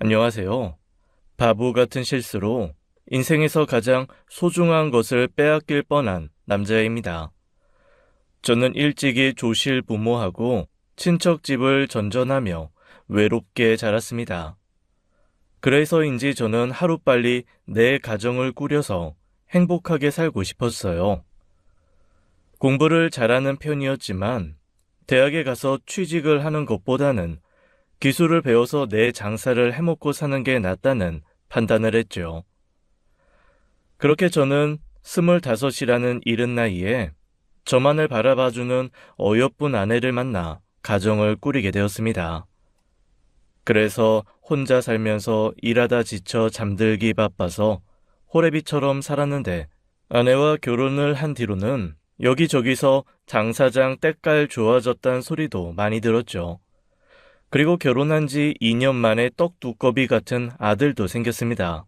안녕하세요. 바보 같은 실수로 인생에서 가장 소중한 것을 빼앗길 뻔한 남자입니다. 저는 일찍이 조실 부모하고 친척 집을 전전하며 외롭게 자랐습니다. 그래서인지 저는 하루빨리 내 가정을 꾸려서 행복하게 살고 싶었어요. 공부를 잘하는 편이었지만 대학에 가서 취직을 하는 것보다는 기술을 배워서 내 장사를 해먹고 사는 게 낫다는 판단을 했죠. 그렇게 저는 25이라는 이른 나이에 저만을 바라봐주는 어여쁜 아내를 만나 가정을 꾸리게 되었습니다. 그래서 혼자 살면서 일하다 지쳐 잠들기 바빠서 호래비처럼 살았는데 아내와 결혼을 한 뒤로는 여기저기서 장사장 때깔 좋아졌단 소리도 많이 들었죠. 그리고 결혼한 지 2년 만에 떡두꺼비 같은 아들도 생겼습니다.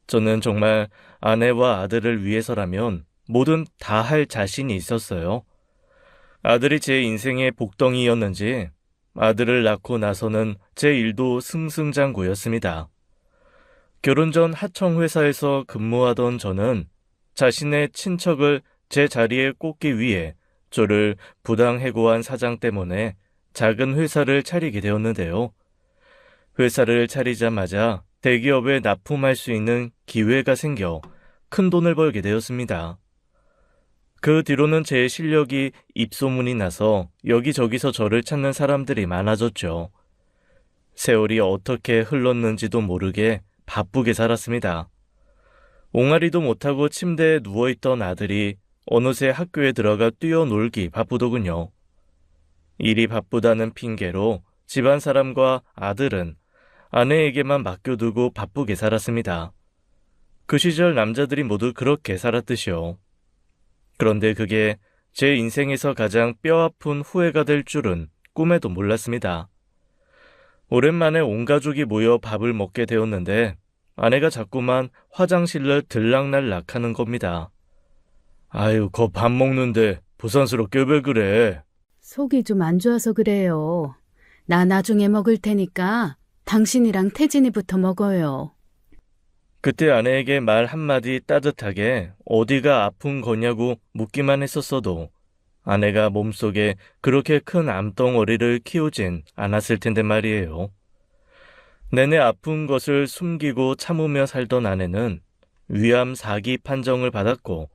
저는 정말 아내와 아들을 위해서라면 뭐든 다 할 자신이 있었어요. 아들이 제 인생의 복덩이였는지 아들을 낳고 나서는 제 일도 승승장구였습니다. 결혼 전 하청회사에서 근무하던 저는 자신의 친척을 제 자리에 꽂기 위해 저를 부당 해고한 사장 때문에 작은 회사를 차리게 되었는데요. 회사를 차리자마자 대기업에 납품할 수 있는 기회가 생겨 큰 돈을 벌게 되었습니다. 그 뒤로는 제 실력이 입소문이 나서 여기저기서 저를 찾는 사람들이 많아졌죠. 세월이 어떻게 흘렀는지도 모르게 바쁘게 살았습니다. 옹알이도 못하고 침대에 누워있던 아들이 어느새 학교에 들어가 뛰어놀기 바쁘더군요. 일이 바쁘다는 핑계로 집안 사람과 아들은 아내에게만 맡겨두고 바쁘게 살았습니다. 그 시절 남자들이 모두 그렇게 살았듯이요. 그런데 그게 제 인생에서 가장 뼈아픈 후회가 될 줄은 꿈에도 몰랐습니다. 오랜만에 온 가족이 모여 밥을 먹게 되었는데 아내가 자꾸만 화장실을 들락날락 하는 겁니다. 아유, 거 밥 먹는데 부산스럽게 왜 그래? 속이 좀 안 좋아서 그래요. 나 나중에 먹을 테니까 당신이랑 태진이부터 먹어요. 그때 아내에게 말 한마디 따뜻하게 어디가 아픈 거냐고 묻기만 했었어도 아내가 몸속에 그렇게 큰 암덩어리를 키우진 않았을 텐데 말이에요. 내내 아픈 것을 숨기고 참으며 살던 아내는 위암 4기 판정을 받았고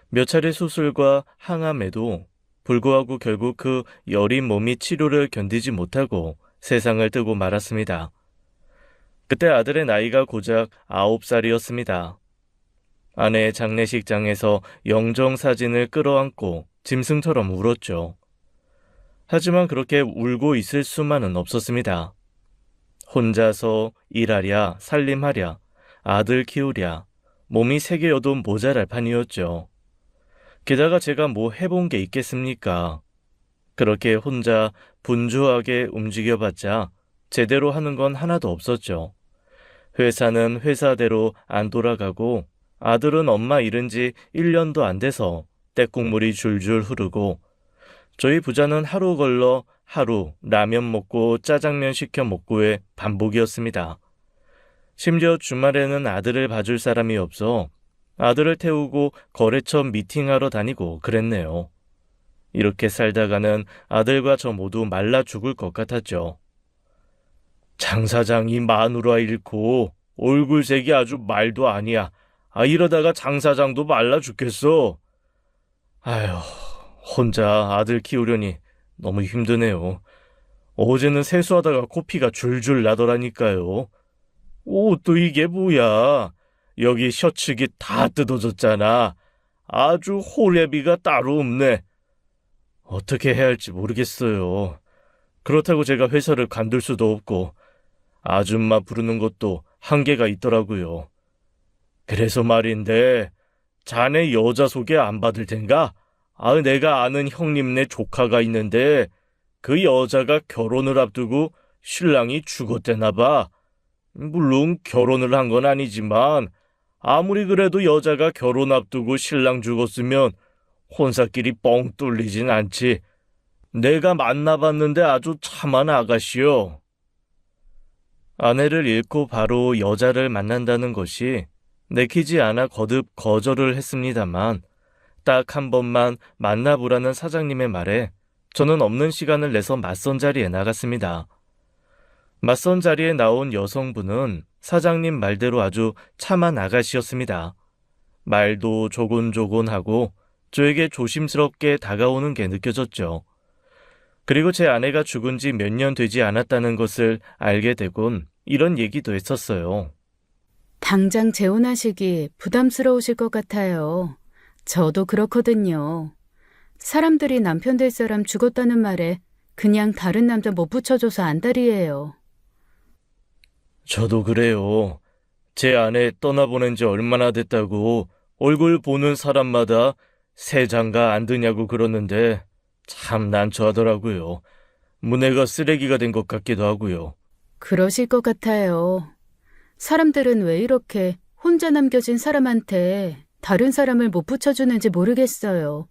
몇 차례 수술과 항암에도 불구하고 결국 그 여린 몸이 치료를 견디지 못하고 세상을 뜨고 말았습니다. 그때 아들의 나이가 고작 9살이었습니다. 아내의 장례식장에서 영정사진을 끌어안고 짐승처럼 울었죠. 하지만 그렇게 울고 있을 수만은 없었습니다. 혼자서 일하랴, 살림하랴, 아들 키우랴, 몸이 3개여도 모자랄 판이었죠. 게다가 제가 뭐 해본 게 있겠습니까? 그렇게 혼자 분주하게 움직여봤자 제대로 하는 건 하나도 없었죠. 회사는 회사대로 안 돌아가고 아들은 엄마 잃은 지 1년도 안 돼서 떼국물이 줄줄 흐르고 저희 부자는 하루 걸러 하루 라면 먹고 짜장면 시켜 먹고의 반복이었습니다. 심지어 주말에는 아들을 봐줄 사람이 없어 아들을 태우고 거래처 미팅하러 다니고 그랬네요. 이렇게 살다가는 아들과 저 모두 말라 죽을 것 같았죠. 장 사장이 마누라 잃고 얼굴색이 아주 말도 아니야. 이러다가 장 사장도 말라 죽겠어. 아휴, 혼자 아들 키우려니 너무 힘드네요. 어제는 세수하다가 코피가 줄줄 나더라니까요. 옷도 이게 뭐야. 여기 셔츠기 다 뜯어졌잖아. 아주 호래비가 따로 없네. 어떻게 해야 할지 모르겠어요. 그렇다고 제가 회사를 관둘 수도 없고 아줌마 부르는 것도 한계가 있더라고요. 그래서 말인데 자네 여자 소개 안 받을 텐가? 내가 아는 형님네 조카가 있는데 그 여자가 결혼을 앞두고 신랑이 죽었대나 봐. 물론 결혼을 한 건 아니지만 아무리 그래도 여자가 결혼 앞두고 신랑 죽었으면 혼사끼리 뻥 뚫리진 않지. 내가 만나봤는데 아주 참한 아가씨요. 아내를 잃고 바로 여자를 만난다는 것이 내키지 않아 거듭 거절을 했습니다만 딱 한 번만 만나보라는 사장님의 말에 저는 없는 시간을 내서 맞선 자리에 나갔습니다. 맞선 자리에 나온 여성분은 사장님 말대로 아주 참한 아가씨였습니다. 말도 조곤조곤하고 저에게 조심스럽게 다가오는 게 느껴졌죠. 그리고 제 아내가 죽은 지 몇 년 되지 않았다는 것을 알게 되곤 이런 얘기도 했었어요. 당장 재혼하시기 부담스러우실 것 같아요. 저도 그렇거든요. 사람들이 남편 될 사람 죽었다는 말에 그냥 다른 남자 못 붙여줘서 안달이에요. 저도 그래요. 제 아내 떠나보낸 지 얼마나 됐다고 얼굴 보는 사람마다 새 장가 안 드냐고 그러는데 참 난처하더라고요. 문해가 쓰레기가 된 것 같기도 하고요. 그러실 것 같아요. 사람들은 왜 이렇게 혼자 남겨진 사람한테 다른 사람을 못 붙여주는지 모르겠어요.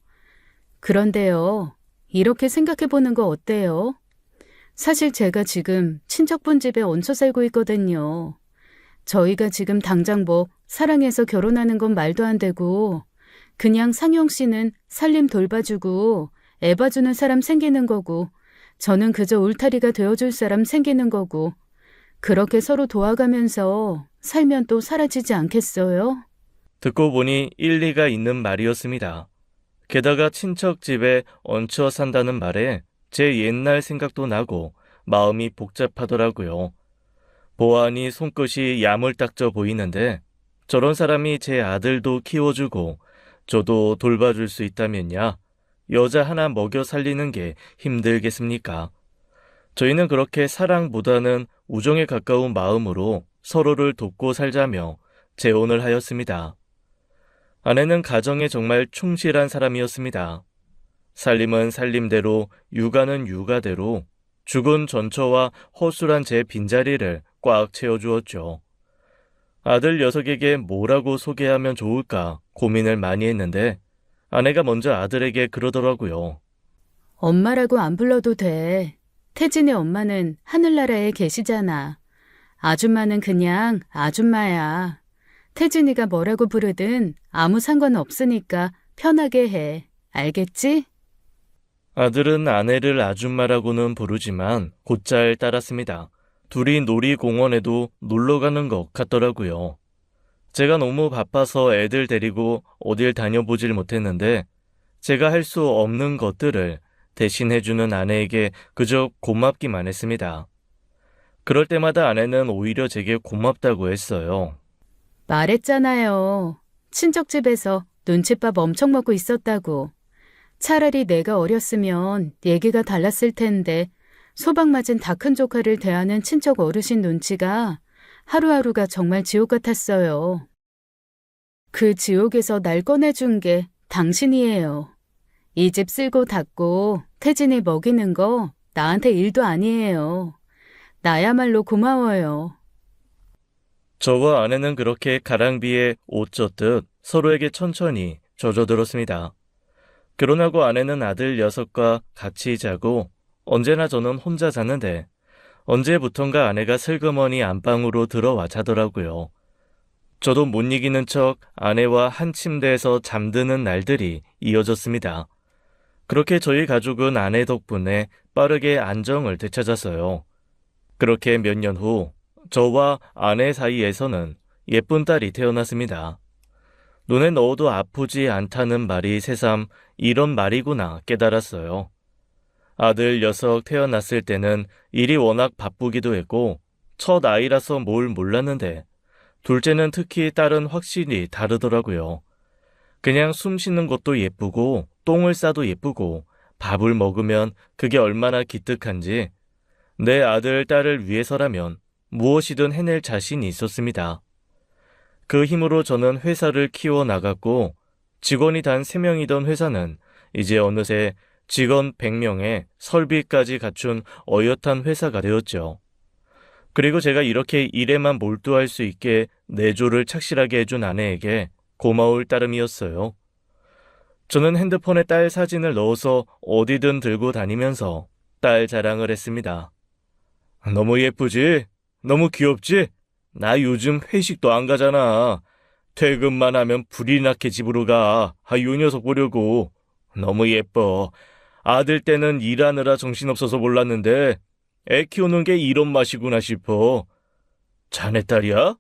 그런데요, 이렇게 생각해보는 거 어때요? 사실 제가 지금 친척분 집에 얹혀 살고 있거든요. 저희가 지금 당장 뭐 사랑해서 결혼하는 건 말도 안 되고 그냥 상영 씨는 살림 돌봐주고 애 봐주는 사람 생기는 거고 저는 그저 울타리가 되어줄 사람 생기는 거고 그렇게 서로 도와가면서 살면 또 사라지지 않겠어요? 듣고 보니 일리가 있는 말이었습니다. 게다가 친척 집에 얹혀 산다는 말에 제 옛날 생각도 나고 마음이 복잡하더라고요. 보아하니 손끝이 야물딱져 보이는데 저런 사람이 제 아들도 키워주고 저도 돌봐줄 수 있다면야 여자 하나 먹여 살리는 게 힘들겠습니까? 저희는 그렇게 사랑보다는 우정에 가까운 마음으로 서로를 돕고 살자며 재혼을 하였습니다. 아내는 가정에 정말 충실한 사람이었습니다. 살림은 살림대로, 육아는 육아대로 죽은 전처와 허술한 제 빈자리를 꽉 채워주었죠. 아들 녀석에게 뭐라고 소개하면 좋을까 고민을 많이 했는데 아내가 먼저 아들에게 그러더라고요. 엄마라고 안 불러도 돼. 태진의 엄마는 하늘나라에 계시잖아. 아줌마는 그냥 아줌마야. 태진이가 뭐라고 부르든 아무 상관없으니까 편하게 해. 알겠지? 아들은 아내를 아줌마라고는 부르지만 곧잘 따랐습니다. 둘이 놀이공원에도 놀러 가는 것 같더라고요. 제가 너무 바빠서 애들 데리고 어딜 다녀보질 못했는데 제가 할 수 없는 것들을 대신해주는 아내에게 그저 고맙기만 했습니다. 그럴 때마다 아내는 오히려 제게 고맙다고 했어요. 말했잖아요. 친척집에서 눈칫밥 엄청 먹고 있었다고. 차라리 내가 어렸으면 얘기가 달랐을 텐데 소박 맞은 다 큰 조카를 대하는 친척 어르신 눈치가 하루하루가 정말 지옥 같았어요. 그 지옥에서 날 꺼내준 게 당신이에요. 이 집 쓸고 닦고 태진이 먹이는 거 나한테 일도 아니에요. 나야말로 고마워요. 저와 아내는 그렇게 가랑비에 옷 젖듯 서로에게 천천히 젖어들었습니다. 결혼하고 아내는 아들 녀석과 같이 자고 언제나 저는 혼자 자는데 언제부턴가 아내가 슬그머니 안방으로 들어와 자더라고요. 저도 못 이기는 척 아내와 한 침대에서 잠드는 날들이 이어졌습니다. 그렇게 저희 가족은 아내 덕분에 빠르게 안정을 되찾았어요. 그렇게 몇 년 후 저와 아내 사이에서는 예쁜 딸이 태어났습니다. 눈에 넣어도 아프지 않다는 말이 새삼 이런 말이구나 깨달았어요. 아들 녀석 태어났을 때는 일이 워낙 바쁘기도 했고 첫 아이라서 뭘 몰랐는데 둘째는 특히 딸은 확실히 다르더라고요. 그냥 숨 쉬는 것도 예쁘고 똥을 싸도 예쁘고 밥을 먹으면 그게 얼마나 기특한지 내 아들, 딸을 위해서라면 무엇이든 해낼 자신이 있었습니다. 그 힘으로 저는 회사를 키워나갔고 직원이 단 3명이던 회사는 이제 어느새 직원 100명에 설비까지 갖춘 어엿한 회사가 되었죠. 그리고 제가 이렇게 일에만 몰두할 수 있게 내조를 착실하게 해준 아내에게 고마울 따름이었어요. 저는 핸드폰에 딸 사진을 넣어서 어디든 들고 다니면서 딸 자랑을 했습니다. 너무 예쁘지? 너무 귀엽지? 나 요즘 회식도 안 가잖아. 퇴근만 하면 불이 나게 집으로 가. 요 녀석 보려고. 너무 예뻐. 아들 때는 일하느라 정신없어서 몰랐는데 애 키우는 게 이런 맛이구나 싶어. 자네 딸이야?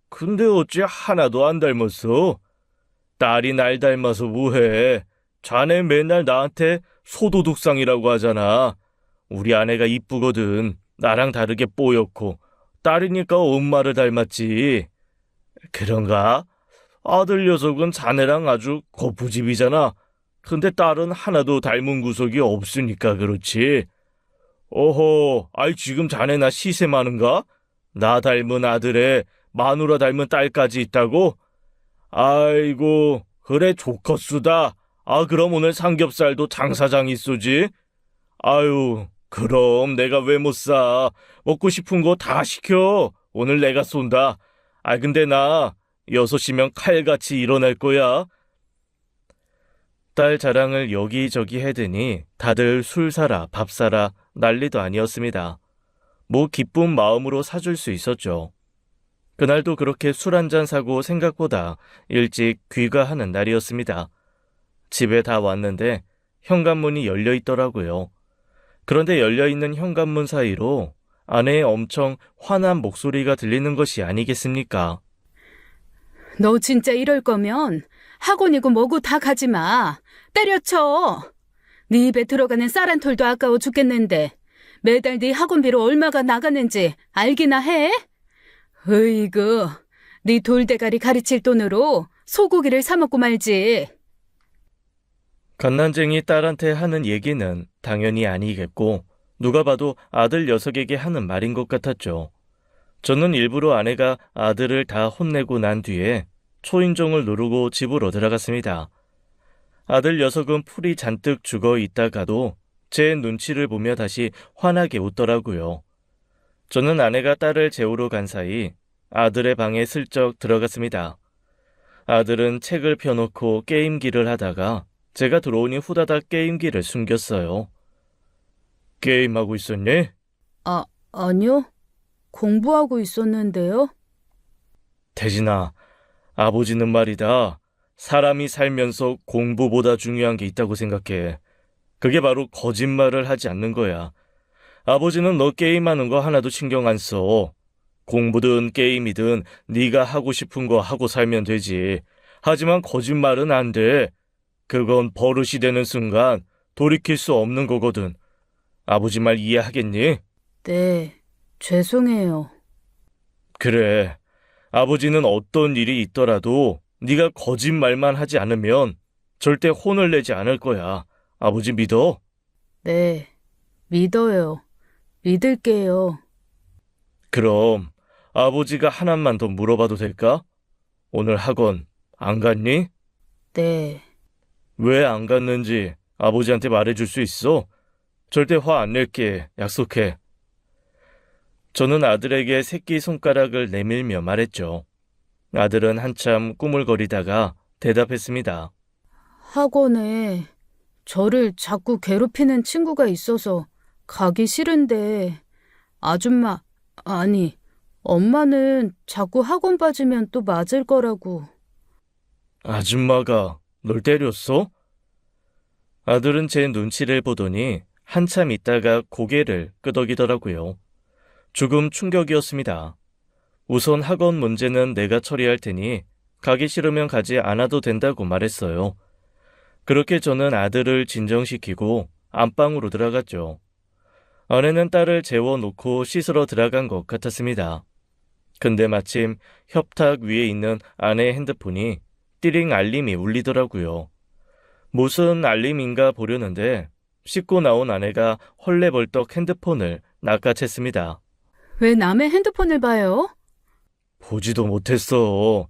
근데 어째 하나도 안 닮았어? 딸이 날 닮아서 뭐해? 자네 맨날 나한테 소도둑상이라고 하잖아. 우리 아내가 이쁘거든. 나랑 다르게 뽀얗고. 딸이니까 엄마를 닮았지. 그런가? 아들 녀석은 자네랑 아주 거푸집이잖아. 근데 딸은 하나도 닮은 구석이 없으니까 그렇지. 어허, 아이 지금 자네 나 시샘하는가? 나 닮은 아들에 마누라 닮은 딸까지 있다고? 아이고, 그래 좋겠수다. 그럼 오늘 삼겹살도 장사장이 쏘지? 아유, 그럼 내가 왜 못 사? 먹고 싶은 거 다 시켜. 오늘 내가 쏜다. 근데 나 6시면 칼같이 일어날 거야. 딸 자랑을 여기저기 해대니 다들 술 사라, 밥 사라 난리도 아니었습니다. 뭐 기쁜 마음으로 사줄 수 있었죠. 그날도 그렇게 술 한잔 사고 생각보다 일찍 귀가하는 날이었습니다. 집에 다 왔는데 현관문이 열려 있더라고요. 그런데 열려있는 현관문 사이로 아내의 엄청 화난 목소리가 들리는 것이 아니겠습니까? 너 진짜 이럴 거면 학원이고 뭐고 다 가지 마. 때려쳐. 네 입에 들어가는 쌀 한 톨도 아까워 죽겠는데 매달 네 학원비로 얼마가 나가는지 알기나 해? 으이구, 네 돌대가리 가르칠 돈으로 소고기를 사 먹고 말지. 갓난쟁이 딸한테 하는 얘기는 당연히 아니겠고 누가 봐도 아들 녀석에게 하는 말인 것 같았죠. 저는 일부러 아내가 아들을 다 혼내고 난 뒤에 초인종을 누르고 집으로 들어갔습니다. 아들 녀석은 풀이 잔뜩 죽어 있다가도 제 눈치를 보며 다시 환하게 웃더라고요. 저는 아내가 딸을 재우러 간 사이 아들의 방에 슬쩍 들어갔습니다. 아들은 책을 펴놓고 게임기를 하다가 제가 들어오니 후다닥 게임기를 숨겼어요. 게임하고 있었니? 아니요. 공부하고 있었는데요. 대진아, 아버지는 말이다. 사람이 살면서 공부보다 중요한 게 있다고 생각해. 그게 바로 거짓말을 하지 않는 거야. 아버지는 너 게임하는 거 하나도 신경 안 써. 공부든 게임이든 네가 하고 싶은 거 하고 살면 되지. 하지만 거짓말은 안 돼. 그건 버릇이 되는 순간 돌이킬 수 없는 거거든. 아버지 말 이해하겠니? 네, 죄송해요. 그래. 아버지는 어떤 일이 있더라도 네가 거짓말만 하지 않으면 절대 혼을 내지 않을 거야. 아버지 믿어? 네, 믿어요. 믿을게요. 그럼 아버지가 하나만 더 물어봐도 될까? 오늘 학원 안 갔니? 네, 왜 안 갔는지 아버지한테 말해줄 수 있어? 절대 화 안 낼게. 약속해. 저는 아들에게 새끼손가락을 내밀며 말했죠. 아들은 한참 꾸물거리다가 대답했습니다. 학원에 저를 자꾸 괴롭히는 친구가 있어서 가기 싫은데 아줌마, 아니, 엄마는 자꾸 학원 빠지면 또 맞을 거라고. 아줌마가 널 때렸어? 아들은 제 눈치를 보더니 한참 있다가 고개를 끄덕이더라고요. 조금 충격이었습니다. 우선 학원 문제는 내가 처리할 테니 가기 싫으면 가지 않아도 된다고 말했어요. 그렇게 저는 아들을 진정시키고 안방으로 들어갔죠. 아내는 딸을 재워놓고 씻으러 들어간 것 같았습니다. 근데 마침 협탁 위에 있는 아내의 핸드폰이 띠링 알림이 울리더라고요. 무슨 알림인가 보려는데 씻고 나온 아내가 헐레벌떡 핸드폰을 낚아챘습니다. 왜 남의 핸드폰을 봐요? 보지도 못했어.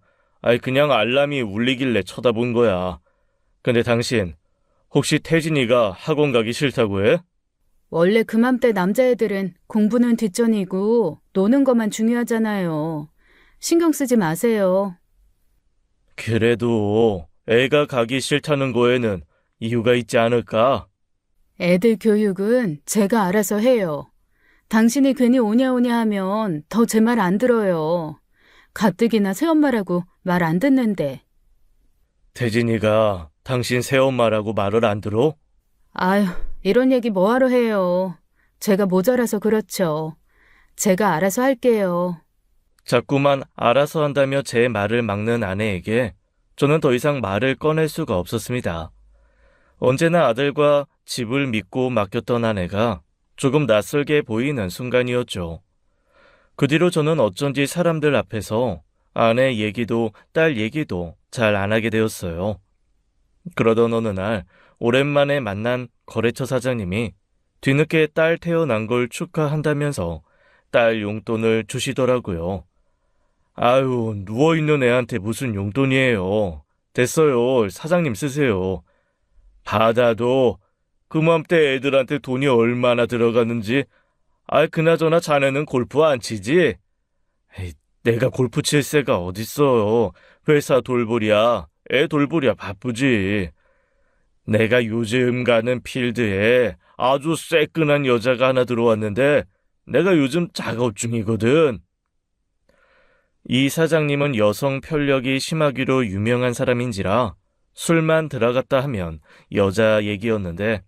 그냥 알람이 울리길래 쳐다본 거야. 근데 당신 혹시 태진이가 학원 가기 싫다고 해? 원래 그맘때 남자애들은 공부는 뒷전이고 노는 것만 중요하잖아요. 신경 쓰지 마세요. 그래도 애가 가기 싫다는 거에는 이유가 있지 않을까? 애들 교육은 제가 알아서 해요. 당신이 괜히 오냐오냐 하면 더 제 말 안 들어요. 가뜩이나 새엄마라고 말 안 듣는데. 태진이가 당신 새엄마라고 말을 안 들어? 아휴, 이런 얘기 뭐하러 해요. 제가 모자라서 그렇죠. 제가 알아서 할게요. 자꾸만 알아서 한다며 제 말을 막는 아내에게 저는 더 이상 말을 꺼낼 수가 없었습니다. 언제나 아들과 집을 믿고 맡겼던 아내가 조금 낯설게 보이는 순간이었죠. 그 뒤로 저는 어쩐지 사람들 앞에서 아내 얘기도 딸 얘기도 잘 안 하게 되었어요. 그러던 어느 날 오랜만에 만난 거래처 사장님이 뒤늦게 딸 태어난 걸 축하한다면서 딸 용돈을 주시더라고요. 아유, 누워있는 애한테 무슨 용돈이에요. 됐어요. 사장님 쓰세요. 받아도 그맘때 애들한테 돈이 얼마나 들어가는지. 그나저나 자네는 골프 안 치지? 에이, 내가 골프 칠 새가 어딨어. 회사 돌보랴, 애 돌보랴 바쁘지. 내가 요즘 가는 필드에 아주 쎄끈한 여자가 하나 들어왔는데 내가 요즘 작업 중이거든. 이 사장님은 여성 편력이 심하기로 유명한 사람인지라 술만 들어갔다 하면 여자 얘기였는데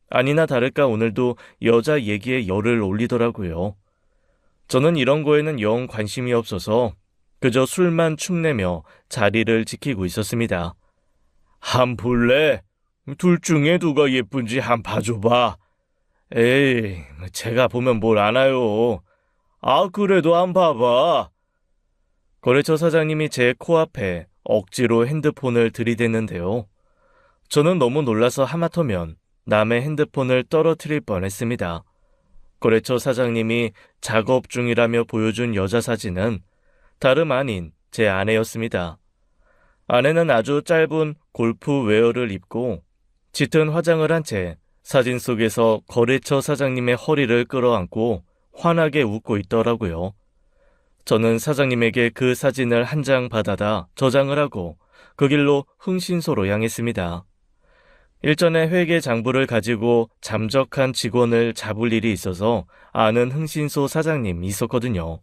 아니나 다를까 오늘도 여자 얘기에 열을 올리더라고요. 저는 이런 거에는 영 관심이 없어서 그저 술만 축내며 자리를 지키고 있었습니다. 한 볼래? 둘 중에 누가 예쁜지 한 봐줘봐. 에이, 제가 보면 뭘 아나요. 그래도 한 봐봐. 거래처 사장님이 제 코앞에 억지로 핸드폰을 들이댔는데요. 저는 너무 놀라서 하마터면 남의 핸드폰을 떨어뜨릴 뻔했습니다. 거래처 사장님이 작업 중이라며 보여준 여자 사진은 다름 아닌 제 아내였습니다. 아내는 아주 짧은 골프 웨어를 입고 짙은 화장을 한 채 사진 속에서 거래처 사장님의 허리를 끌어안고 환하게 웃고 있더라고요. 저는 사장님에게 그 사진을 한 장 받아다 저장을 하고 그 길로 흥신소로 향했습니다. 일전에 회계 장부를 가지고 잠적한 직원을 잡을 일이 있어서 아는 흥신소 사장님이 있었거든요.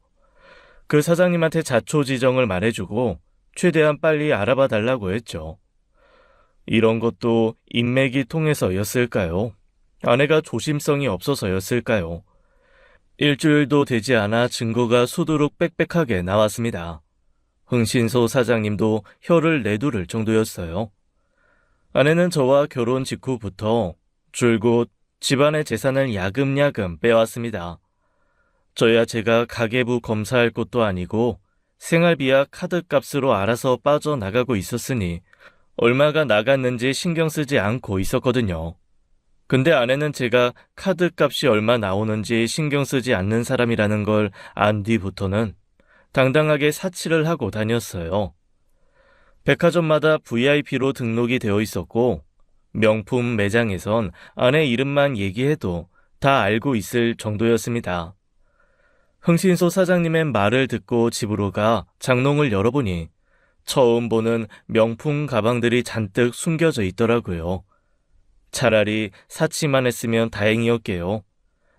그 사장님한테 자초지정을 말해주고 최대한 빨리 알아봐 달라고 했죠. 이런 것도 인맥이 통해서였을까요? 아내가 조심성이 없어서였을까요? 일주일도 되지 않아 증거가 수두룩 빽빽하게 나왔습니다. 흥신소 사장님도 혀를 내두를 정도였어요. 아내는 저와 결혼 직후부터 줄곧 집안의 재산을 야금야금 빼왔습니다. 저야 제가 가계부 검사할 것도 아니고 생활비야 카드값으로 알아서 빠져나가고 있었으니 얼마가 나갔는지 신경 쓰지 않고 있었거든요. 근데 아내는 제가 카드값이 얼마 나오는지 신경 쓰지 않는 사람이라는 걸 안 뒤부터는 당당하게 사치를 하고 다녔어요. 백화점마다 VIP로 등록이 되어 있었고 명품 매장에선 아내 이름만 얘기해도 다 알고 있을 정도였습니다. 흥신소 사장님의 말을 듣고 집으로 가 장롱을 열어보니 처음 보는 명품 가방들이 잔뜩 숨겨져 있더라고요. 차라리 사치만 했으면 다행이었게요.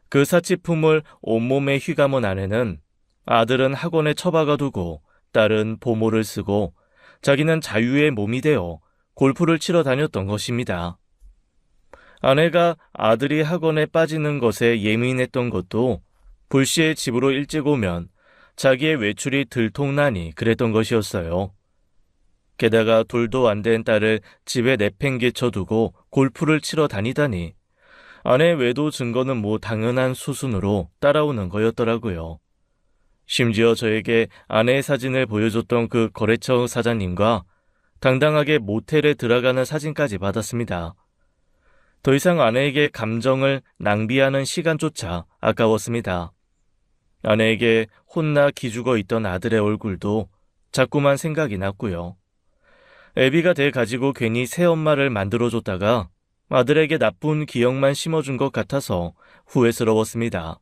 그 사치품을 온몸에 휘감은 아내는 아들은 학원에 처박아 두고 딸은 보모를 쓰고 자기는 자유의 몸이 되어 골프를 치러 다녔던 것입니다. 아내가 아들이 학원에 빠지는 것에 예민했던 것도 불시에 집으로 일찍 오면 자기의 외출이 들통나니 그랬던 것이었어요. 게다가 둘도 안 된 딸을 집에 내팽개쳐 두고 골프를 치러 다니다니 아내 외도 증거는 뭐 당연한 수순으로 따라오는 거였더라고요. 심지어 저에게 아내의 사진을 보여줬던 그 거래처 사장님과 당당하게 모텔에 들어가는 사진까지 받았습니다. 더 이상 아내에게 감정을 낭비하는 시간조차 아까웠습니다. 아내에게 혼나 기죽어 있던 아들의 얼굴도 자꾸만 생각이 났고요. 애비가 돼 가지고 괜히 새엄마를 만들어줬다가 아들에게 나쁜 기억만 심어준 것 같아서 후회스러웠습니다.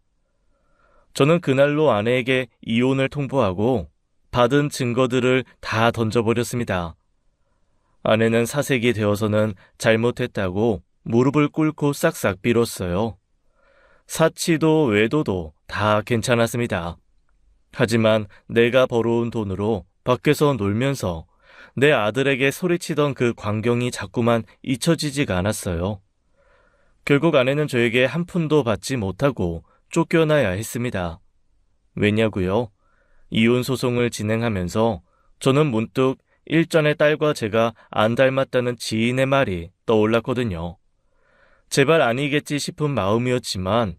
저는 그날로 아내에게 이혼을 통보하고 받은 증거들을 다 던져버렸습니다. 아내는 사색이 되어서는 잘못했다고 무릎을 꿇고 싹싹 빌었어요. 사치도 외도도 다 괜찮았습니다. 하지만 내가 벌어온 돈으로 밖에서 놀면서 내 아들에게 소리치던 그 광경이 자꾸만 잊혀지지가 않았어요. 결국 아내는 저에게 한 푼도 받지 못하고 쫓겨나야 했습니다. 왜냐고요? 이혼 소송을 진행하면서 저는 문득 일전의 딸과 제가 안 닮았다는 지인의 말이 떠올랐거든요. 제발 아니겠지 싶은 마음이었지만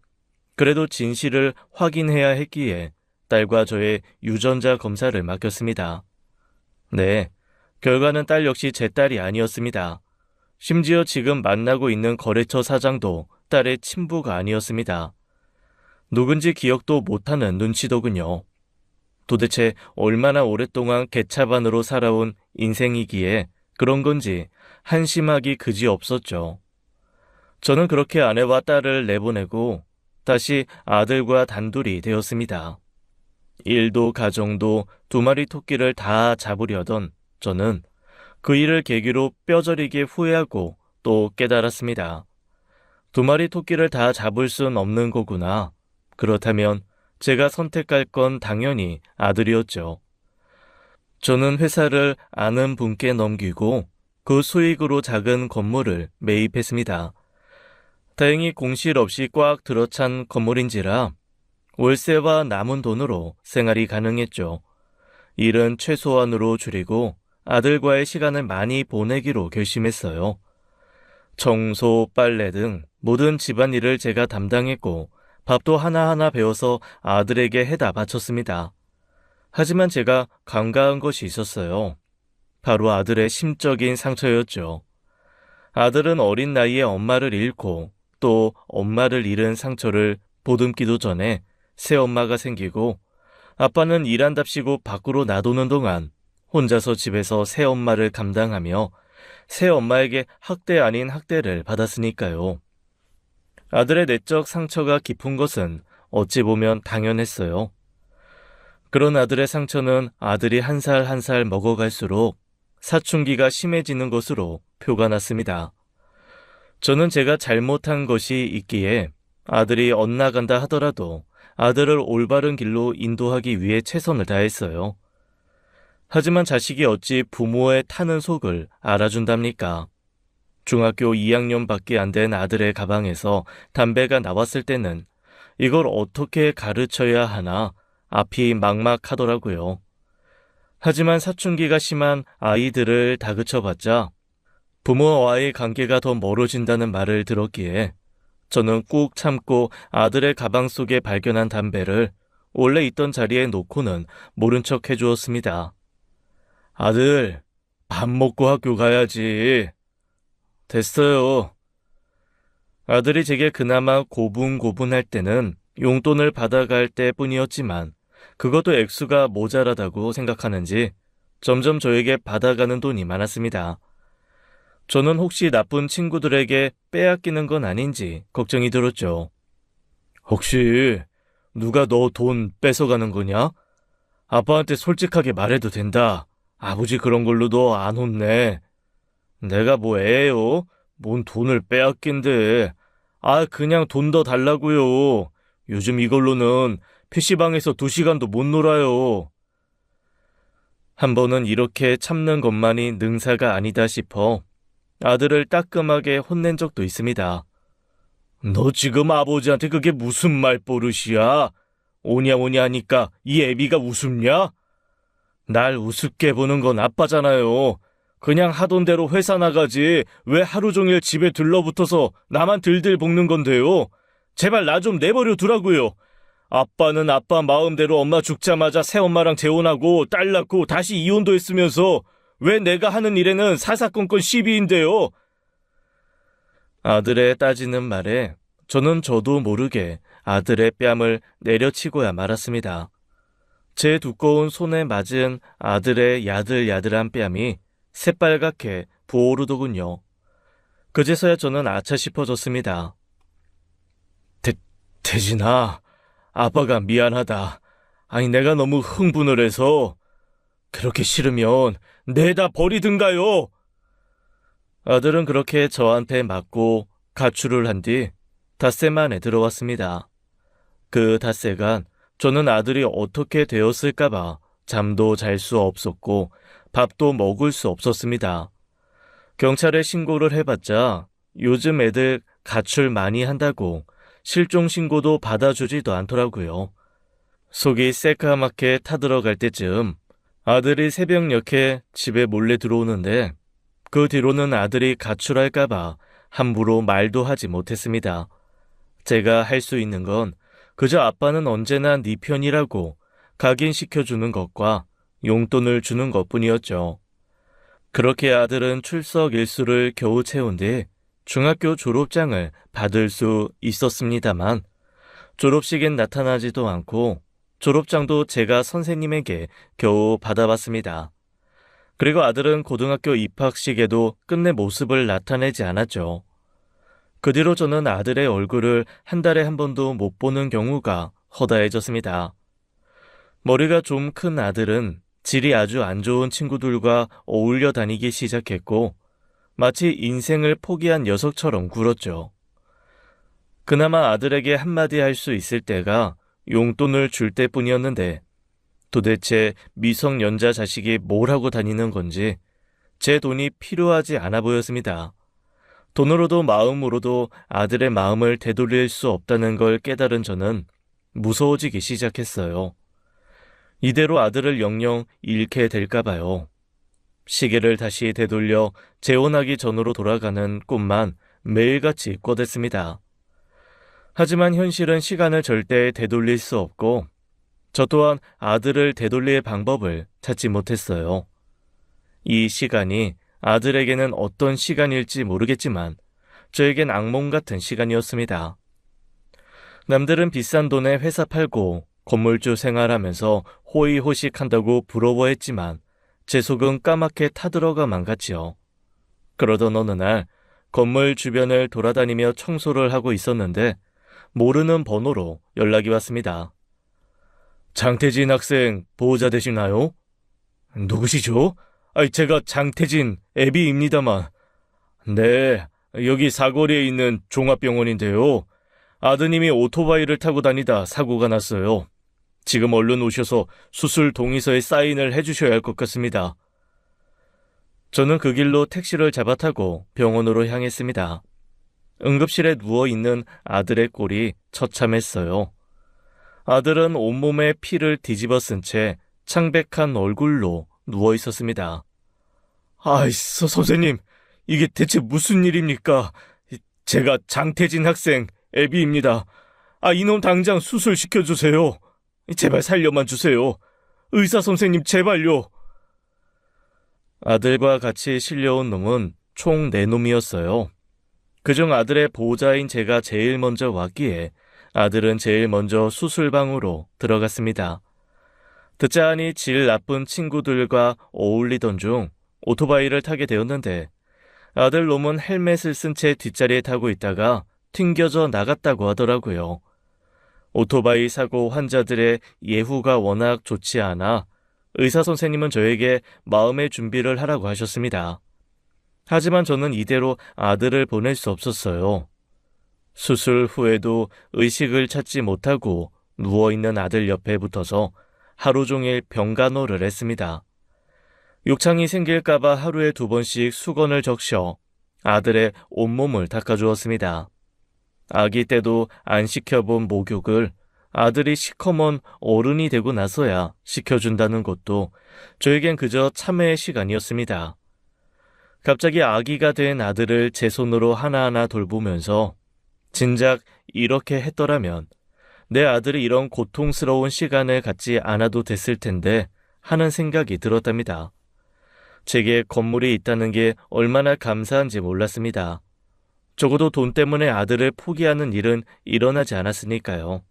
그래도 진실을 확인해야 했기에 딸과 저의 유전자 검사를 맡겼습니다. 네, 결과는 딸 역시 제 딸이 아니었습니다. 심지어 지금 만나고 있는 거래처 사장도 딸의 친부가 아니었습니다. 누군지 기억도 못하는 눈치더군요. 도대체 얼마나 오랫동안 개차반으로 살아온 인생이기에 그런 건지 한심하기 그지없었죠. 저는 그렇게 아내와 딸을 내보내고 다시 아들과 단둘이 되었습니다. 일도 가정도 두 마리 토끼를 다 잡으려던 저는 그 일을 계기로 뼈저리게 후회하고 또 깨달았습니다. 두 마리 토끼를 다 잡을 순 없는 거구나. 그렇다면 제가 선택할 건 당연히 아들이었죠. 저는 회사를 아는 분께 넘기고 그 수익으로 작은 건물을 매입했습니다. 다행히 공실 없이 꽉 들어찬 건물인지라 월세와 남은 돈으로 생활이 가능했죠. 일은 최소한으로 줄이고 아들과의 시간을 많이 보내기로 결심했어요. 청소, 빨래 등 모든 집안일을 제가 담당했고 밥도 하나하나 배워서 아들에게 해다 바쳤습니다. 하지만 제가 간과한 것이 있었어요. 바로 아들의 심적인 상처였죠. 아들은 어린 나이에 엄마를 잃고 또 엄마를 잃은 상처를 보듬기도 전에 새엄마가 생기고 아빠는 일한답시고 밖으로 나도는 동안 혼자서 집에서 새엄마를 감당하며 새엄마에게 학대 아닌 학대를 받았으니까요. 아들의 내적 상처가 깊은 것은 어찌 보면 당연했어요. 그런 아들의 상처는 아들이 한 살 한 살 먹어갈수록 사춘기가 심해지는 것으로 표가 났습니다. 저는 제가 잘못한 것이 있기에 아들이 엇나간다 하더라도 아들을 올바른 길로 인도하기 위해 최선을 다했어요. 하지만 자식이 어찌 부모의 타는 속을 알아준답니까? 중학교 2학년밖에 안 된 아들의 가방에서 담배가 나왔을 때는 이걸 어떻게 가르쳐야 하나 앞이 막막하더라고요. 하지만 사춘기가 심한 아이들을 다그쳐봤자 부모와의 관계가 더 멀어진다는 말을 들었기에 저는 꾹 참고 아들의 가방 속에 발견한 담배를 원래 있던 자리에 놓고는 모른 척 해주었습니다. 아들, 밥 먹고 학교 가야지. 됐어요. 아들이 제게 그나마 고분고분할 때는 용돈을 받아갈 때뿐이었지만 그것도 액수가 모자라다고 생각하는지 점점 저에게 받아가는 돈이 많았습니다. 저는 혹시 나쁜 친구들에게 빼앗기는 건 아닌지 걱정이 들었죠. 혹시 누가 너 돈 뺏어가는 거냐? 아빠한테 솔직하게 말해도 된다. 아버지 그런 걸로 너 안 혼내. 내가 뭐 애예요? 뭔 돈을 빼앗긴데. 그냥 돈 더 달라고요. 요즘 이걸로는 PC방에서 2시간도 못 놀아요. 한 번은 이렇게 참는 것만이 능사가 아니다 싶어 아들을 따끔하게 혼낸 적도 있습니다. 너 지금 아버지한테 그게 무슨 말버릇이야? 오냐오냐 하니까 이 애비가 우습냐? 날 우습게 보는 건 아빠잖아요. 그냥 하던 대로 회사 나가지 왜 하루 종일 집에 들러붙어서 나만 들들 볶는 건데요. 제발 나 좀 내버려 두라고요. 아빠는 아빠 마음대로 엄마 죽자마자 새엄마랑 재혼하고 딸 낳고 다시 이혼도 했으면서 왜 내가 하는 일에는 사사건건 시비인데요. 아들의 따지는 말에 저는 저도 모르게 아들의 뺨을 내려치고야 말았습니다. 제 두꺼운 손에 맞은 아들의 야들야들한 뺨이 새빨갛게 부어오르더군요. 그제서야 저는 아차 싶어졌습니다. 태진아, 아빠가 미안하다. 내가 너무 흥분을 해서. 그렇게 싫으면 내다 버리든가요. 아들은 그렇게 저한테 맞고 가출을 한 뒤 닷새 만에 들어왔습니다. 그 닷새간 저는 아들이 어떻게 되었을까봐 잠도 잘 수 없었고 밥도 먹을 수 없었습니다. 경찰에 신고를 해봤자 요즘 애들 가출 많이 한다고 실종 신고도 받아주지도 않더라고요. 속이 새까맣게 타들어갈 때쯤 아들이 새벽녘에 집에 몰래 들어오는데 그 뒤로는 아들이 가출할까봐 함부로 말도 하지 못했습니다. 제가 할 수 있는 건 그저 아빠는 언제나 네 편이라고 각인시켜주는 것과 용돈을 주는 것뿐이었죠. 그렇게 아들은 출석 일수를 겨우 채운 뒤 중학교 졸업장을 받을 수 있었습니다만 졸업식엔 나타나지도 않고 졸업장도 제가 선생님에게 겨우 받아봤습니다. 그리고 아들은 고등학교 입학식에도 끝내 모습을 나타내지 않았죠. 그 뒤로 저는 아들의 얼굴을 한 달에 한 번도 못 보는 경우가 허다해졌습니다. 머리가 좀 큰 아들은 질이 아주 안 좋은 친구들과 어울려 다니기 시작했고 마치 인생을 포기한 녀석처럼 굴었죠. 그나마 아들에게 한마디 할 수 있을 때가 용돈을 줄 때뿐이었는데 도대체 미성년자 자식이 뭘 하고 다니는 건지 제 돈이 필요하지 않아 보였습니다. 돈으로도 마음으로도 아들의 마음을 되돌릴 수 없다는 걸 깨달은 저는 무서워지기 시작했어요. 이대로 아들을 영영 잃게 될까 봐요. 시계를 다시 되돌려 재혼하기 전으로 돌아가는 꿈만 매일같이 꿔댔습니다. 하지만 현실은 시간을 절대 되돌릴 수 없고 저 또한 아들을 되돌릴 방법을 찾지 못했어요. 이 시간이 아들에게는 어떤 시간일지 모르겠지만 저에겐 악몽 같은 시간이었습니다. 남들은 비싼 돈에 회사 팔고 건물주 생활하면서 호의호식한다고 부러워했지만 제 속은 까맣게 타들어가만 갔지요. 그러던 어느 날 건물 주변을 돌아다니며 청소를 하고 있었는데 모르는 번호로 연락이 왔습니다. 장태진 학생 보호자 되시나요? 누구시죠? 제가 장태진 애비입니다만. 네, 여기 사거리에 있는 종합병원인데요. 아드님이 오토바이를 타고 다니다 사고가 났어요. 지금 얼른 오셔서 수술 동의서에 사인을 해주셔야 할 것 같습니다. 저는 그 길로 택시를 잡아 타고 병원으로 향했습니다. 응급실에 누워있는 아들의 꼴이 처참했어요. 아들은 온몸에 피를 뒤집어 쓴 채 창백한 얼굴로 누워있었습니다. 선생님, 이게 대체 무슨 일입니까? 제가 장태진 학생 애비입니다. 이놈 당장 수술시켜주세요. 제발 살려만 주세요. 의사 선생님 제발요. 아들과 같이 실려온 놈은 총 4놈이었어요. 그중 아들의 보호자인 제가 제일 먼저 왔기에 아들은 제일 먼저 수술방으로 들어갔습니다. 듣자 하니 질 나쁜 친구들과 어울리던 중 오토바이를 타게 되었는데 아들 놈은 헬멧을 쓴 채 뒷자리에 타고 있다가 튕겨져 나갔다고 하더라고요. 오토바이 사고 환자들의 예후가 워낙 좋지 않아 의사 선생님은 저에게 마음의 준비를 하라고 하셨습니다. 하지만 저는 이대로 아들을 보낼 수 없었어요. 수술 후에도 의식을 찾지 못하고 누워있는 아들 옆에 붙어서 하루 종일 병간호를 했습니다. 욕창이 생길까봐 하루에 2번씩 수건을 적셔 아들의 온몸을 닦아주었습니다. 아기 때도 안 시켜본 목욕을 아들이 시커먼 어른이 되고 나서야 시켜준다는 것도 저에겐 그저 참회의 시간이었습니다. 갑자기 아기가 된 아들을 제 손으로 하나하나 돌보면서 진작 이렇게 했더라면 내 아들이 이런 고통스러운 시간을 갖지 않아도 됐을 텐데 하는 생각이 들었답니다. 제게 건물이 있다는 게 얼마나 감사한지 몰랐습니다. 적어도 돈 때문에 아들을 포기하는 일은 일어나지 않았으니까요.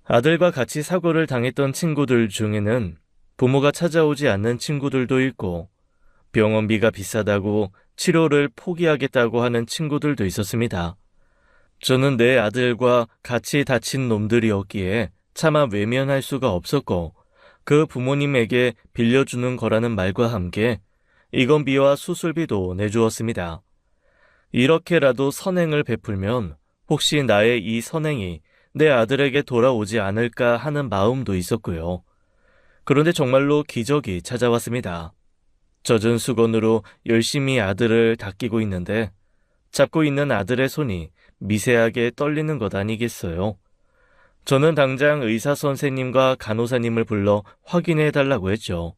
아들과 같이 사고를 당했던 친구들 중에는 부모가 찾아오지 않는 친구들도 있고 병원비가 비싸다고 치료를 포기하겠다고 하는 친구들도 있었습니다. 저는 내 아들과 같이 다친 놈들이었기에 차마 외면할 수가 없었고 그 부모님에게 빌려주는 거라는 말과 함께 입원비와 수술비도 내주었습니다. 이렇게라도 선행을 베풀면 혹시 나의 이 선행이 내 아들에게 돌아오지 않을까 하는 마음도 있었고요. 그런데 정말로 기적이 찾아왔습니다. 젖은 수건으로 열심히 아들을 닦이고 있는데 잡고 있는 아들의 손이 미세하게 떨리는 것 아니겠어요? 저는 당장 의사 선생님과 간호사님을 불러 확인해 달라고 했죠.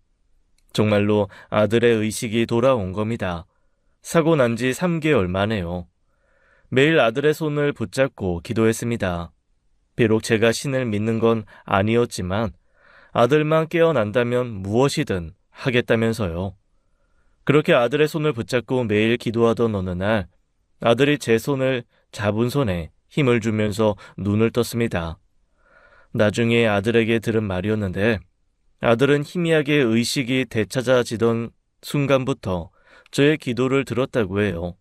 정말로 아들의 의식이 돌아온 겁니다. 사고 난 지 3개월 만에요. 매일 아들의 손을 붙잡고 기도했습니다. 비록 제가 신을 믿는 건 아니었지만 아들만 깨어난다면 무엇이든 하겠다면서요. 그렇게 아들의 손을 붙잡고 매일 기도하던 어느 날 아들이 제 손을 잡은 손에 힘을 주면서 눈을 떴습니다. 나중에 아들에게 들은 말이었는데 아들은 희미하게 의식이 되찾아지던 순간부터 저의 기도를 들었다고 해요.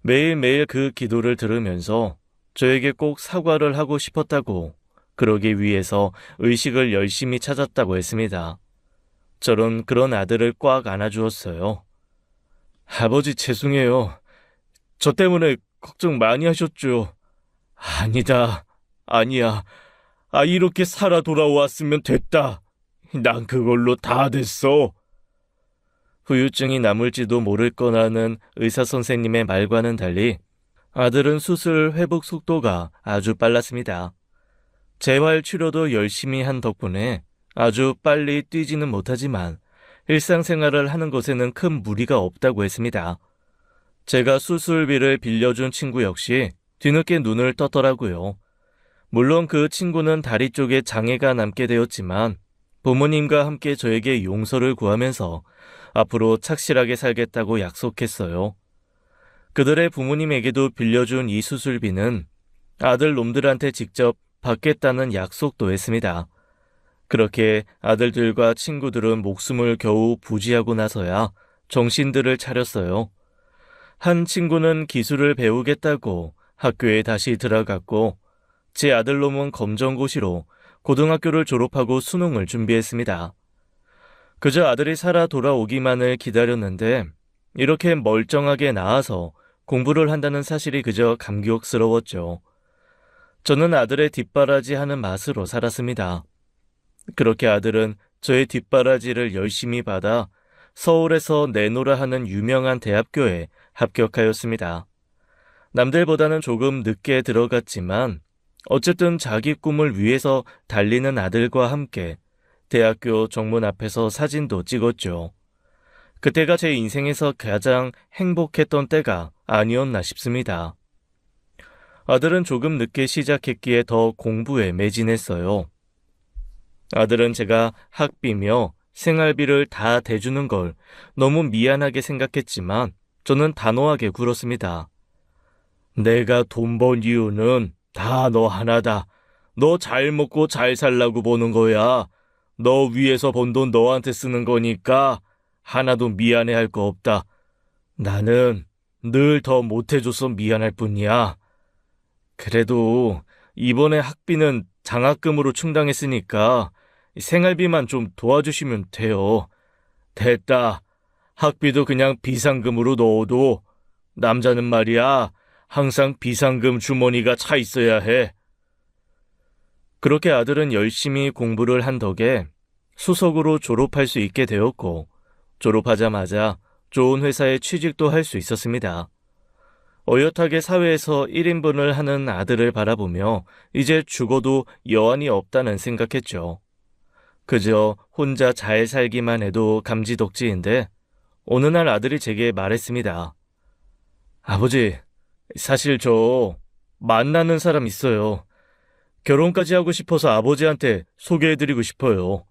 매일매일 그 기도를 들으면서 저에게 꼭 사과를 하고 싶었다고, 그러기 위해서 의식을 열심히 찾았다고 했습니다. 저는 그런 아들을 꽉 안아주었어요. 아버지 죄송해요. 저 때문에 걱정 많이 하셨죠. 아니다. 아니야. 이렇게 살아 돌아왔으면 됐다. 난 그걸로 다 됐어. 후유증이 남을지도 모를 거라는 의사 선생님의 말과는 달리 아들은 수술 회복 속도가 아주 빨랐습니다. 재활 치료도 열심히 한 덕분에 아주 빨리 뛰지는 못하지만 일상생활을 하는 것에는 큰 무리가 없다고 했습니다. 제가 수술비를 빌려준 친구 역시 뒤늦게 눈을 떴더라고요. 물론 그 친구는 다리 쪽에 장애가 남게 되었지만 부모님과 함께 저에게 용서를 구하면서 앞으로 착실하게 살겠다고 약속했어요. 그들의 부모님에게도 빌려준 이 수술비는 아들 놈들한테 직접 받겠다는 약속도 했습니다. 그렇게 아들들과 친구들은 목숨을 겨우 부지하고 나서야 정신들을 차렸어요. 한 친구는 기술을 배우겠다고 학교에 다시 들어갔고 제 아들놈은 검정고시로 고등학교를 졸업하고 수능을 준비했습니다. 그저 아들이 살아 돌아오기만을 기다렸는데 이렇게 멀쩡하게 나아서 공부를 한다는 사실이 그저 감격스러웠죠. 저는 아들의 뒷바라지 하는 맛으로 살았습니다. 그렇게 아들은 저의 뒷바라지를 열심히 받아 서울에서 내노라 하는 유명한 대학교에 합격하였습니다. 남들보다는 조금 늦게 들어갔지만 어쨌든 자기 꿈을 위해서 달리는 아들과 함께 대학교 정문 앞에서 사진도 찍었죠. 그때가 제 인생에서 가장 행복했던 때가 아니었나 싶습니다. 아들은 조금 늦게 시작했기에 더 공부에 매진했어요. 아들은 제가 학비며 생활비를 다 대주는 걸 너무 미안하게 생각했지만 저는 단호하게 굴었습니다. 내가 돈 번 이유는 다 너 하나다. 너 잘 먹고 잘 살라고 보는 거야. 너 위해서 번 돈 너한테 쓰는 거니까 하나도 미안해할 거 없다. 나는 늘 더 못해줘서 미안할 뿐이야. 그래도 이번에 학비는 장학금으로 충당했으니까 생활비만 좀 도와주시면 돼요. 됐다. 학비도 그냥 비상금으로 넣어도 남자는 말이야 항상 비상금 주머니가 차 있어야 해. 그렇게 아들은 열심히 공부를 한 덕에 수석으로 졸업할 수 있게 되었고 졸업하자마자 좋은 회사에 취직도 할 수 있었습니다. 어엿하게 사회에서 1인분을 하는 아들을 바라보며 이제 죽어도 여한이 없다는 생각했죠. 그저 혼자 잘 살기만 해도 감지덕지인데 어느 날 아들이 제게 말했습니다. 아버지, 사실 저 만나는 사람 있어요. 결혼까지 하고 싶어서 아버지한테 소개해드리고 싶어요.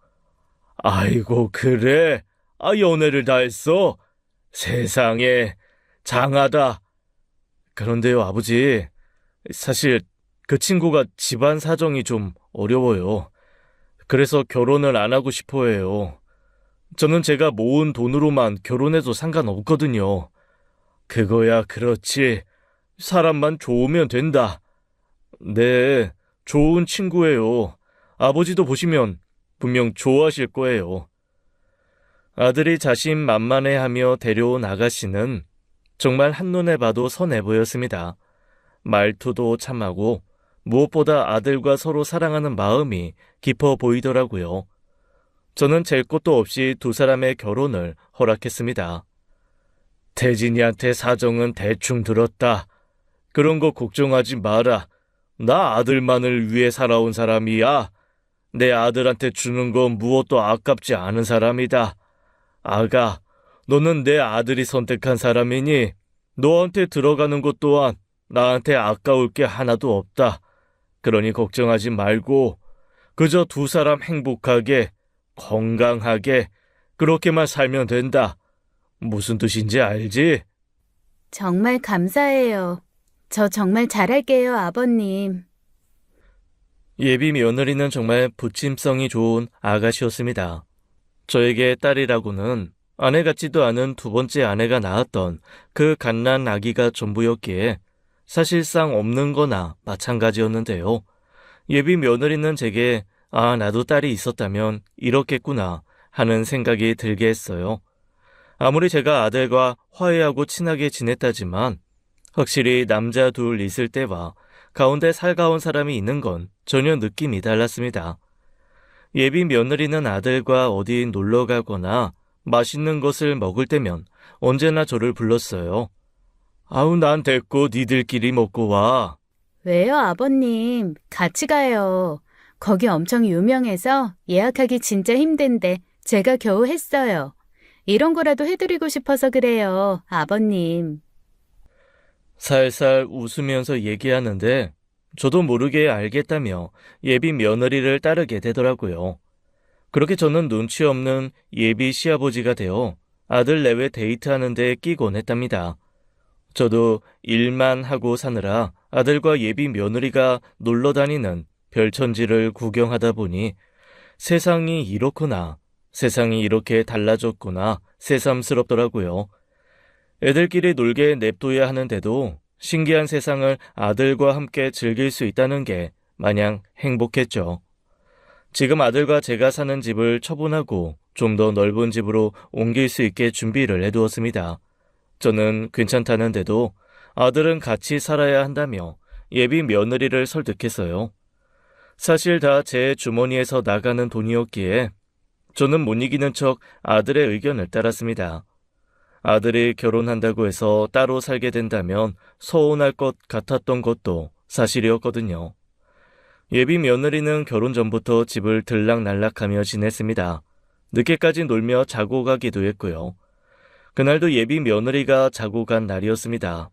아이고 그래? 연애를 다 했어? 세상에 장하다. 그런데요 아버지, 사실 그 친구가 집안 사정이 좀 어려워요. 그래서 결혼을 안 하고 싶어 해요. 저는 제가 모은 돈으로만 결혼해도 상관없거든요. 그거야 그렇지. 사람만 좋으면 된다. 네, 좋은 친구예요. 아버지도 보시면 분명 좋아하실 거예요. 아들이 자신만만해하며 데려온 아가씨는 정말 한눈에 봐도 선해 보였습니다. 말투도 참하고 무엇보다 아들과 서로 사랑하는 마음이 깊어 보이더라고요. 저는 잴 곳도 없이 두 사람의 결혼을 허락했습니다. 태진이한테 사정은 대충 들었다. 그런 거 걱정하지 마라. 나 아들만을 위해 살아온 사람이야. 내 아들한테 주는 건 무엇도 아깝지 않은 사람이다. 아가, 너는 내 아들이 선택한 사람이니 너한테 들어가는 것 또한 나한테 아까울 게 하나도 없다. 그러니 걱정하지 말고 그저 두 사람 행복하게, 건강하게 그렇게만 살면 된다. 무슨 뜻인지 알지? 정말 감사해요. 저 정말 잘할게요, 아버님. 예비 며느리는 정말 부침성이 좋은 아가씨였습니다. 저에게 딸이라고는 아내 같지도 않은 두 번째 아내가 낳았던 그 갓난 아기가 전부였기에 사실상 없는 거나 마찬가지였는데요. 예비 며느리는 제게 나도 딸이 있었다면 이렇겠구나 하는 생각이 들게 했어요. 아무리 제가 아들과 화해하고 친하게 지냈다지만 확실히 남자 둘 있을 때와 가운데 살가운 사람이 있는 건 전혀 느낌이 달랐습니다. 예비 며느리는 아들과 어디 놀러 가거나 맛있는 것을 먹을 때면 언제나 저를 불렀어요. 아우, 난 됐고 니들끼리 먹고 와. 왜요, 아버님? 같이 가요. 거기 엄청 유명해서 예약하기 진짜 힘든데 제가 겨우 했어요. 이런 거라도 해드리고 싶어서 그래요, 아버님. 살살 웃으면서 얘기하는데 저도 모르게 알겠다며 예비 며느리를 따르게 되더라고요. 그렇게 저는 눈치 없는 예비 시아버지가 되어 아들 내외 데이트하는 데 끼곤 했답니다. 저도 일만 하고 사느라 아들과 예비 며느리가 놀러 다니는 별천지를 구경하다 보니 세상이 이렇구나, 세상이 이렇게 달라졌구나 새삼스럽더라고요. 애들끼리 놀게 냅둬야 하는데도 신기한 세상을 아들과 함께 즐길 수 있다는 게 마냥 행복했죠. 지금 아들과 제가 사는 집을 처분하고 좀 더 넓은 집으로 옮길 수 있게 준비를 해두었습니다. 저는 괜찮다는데도 아들은 같이 살아야 한다며 예비 며느리를 설득했어요. 사실 다 제 주머니에서 나가는 돈이었기에 저는 못 이기는 척 아들의 의견을 따랐습니다. 아들이 결혼한다고 해서 따로 살게 된다면 서운할 것 같았던 것도 사실이었거든요. 예비 며느리는 결혼 전부터 집을 들락날락하며 지냈습니다. 늦게까지 놀며 자고 가기도 했고요. 그날도 예비 며느리가 자고 간 날이었습니다.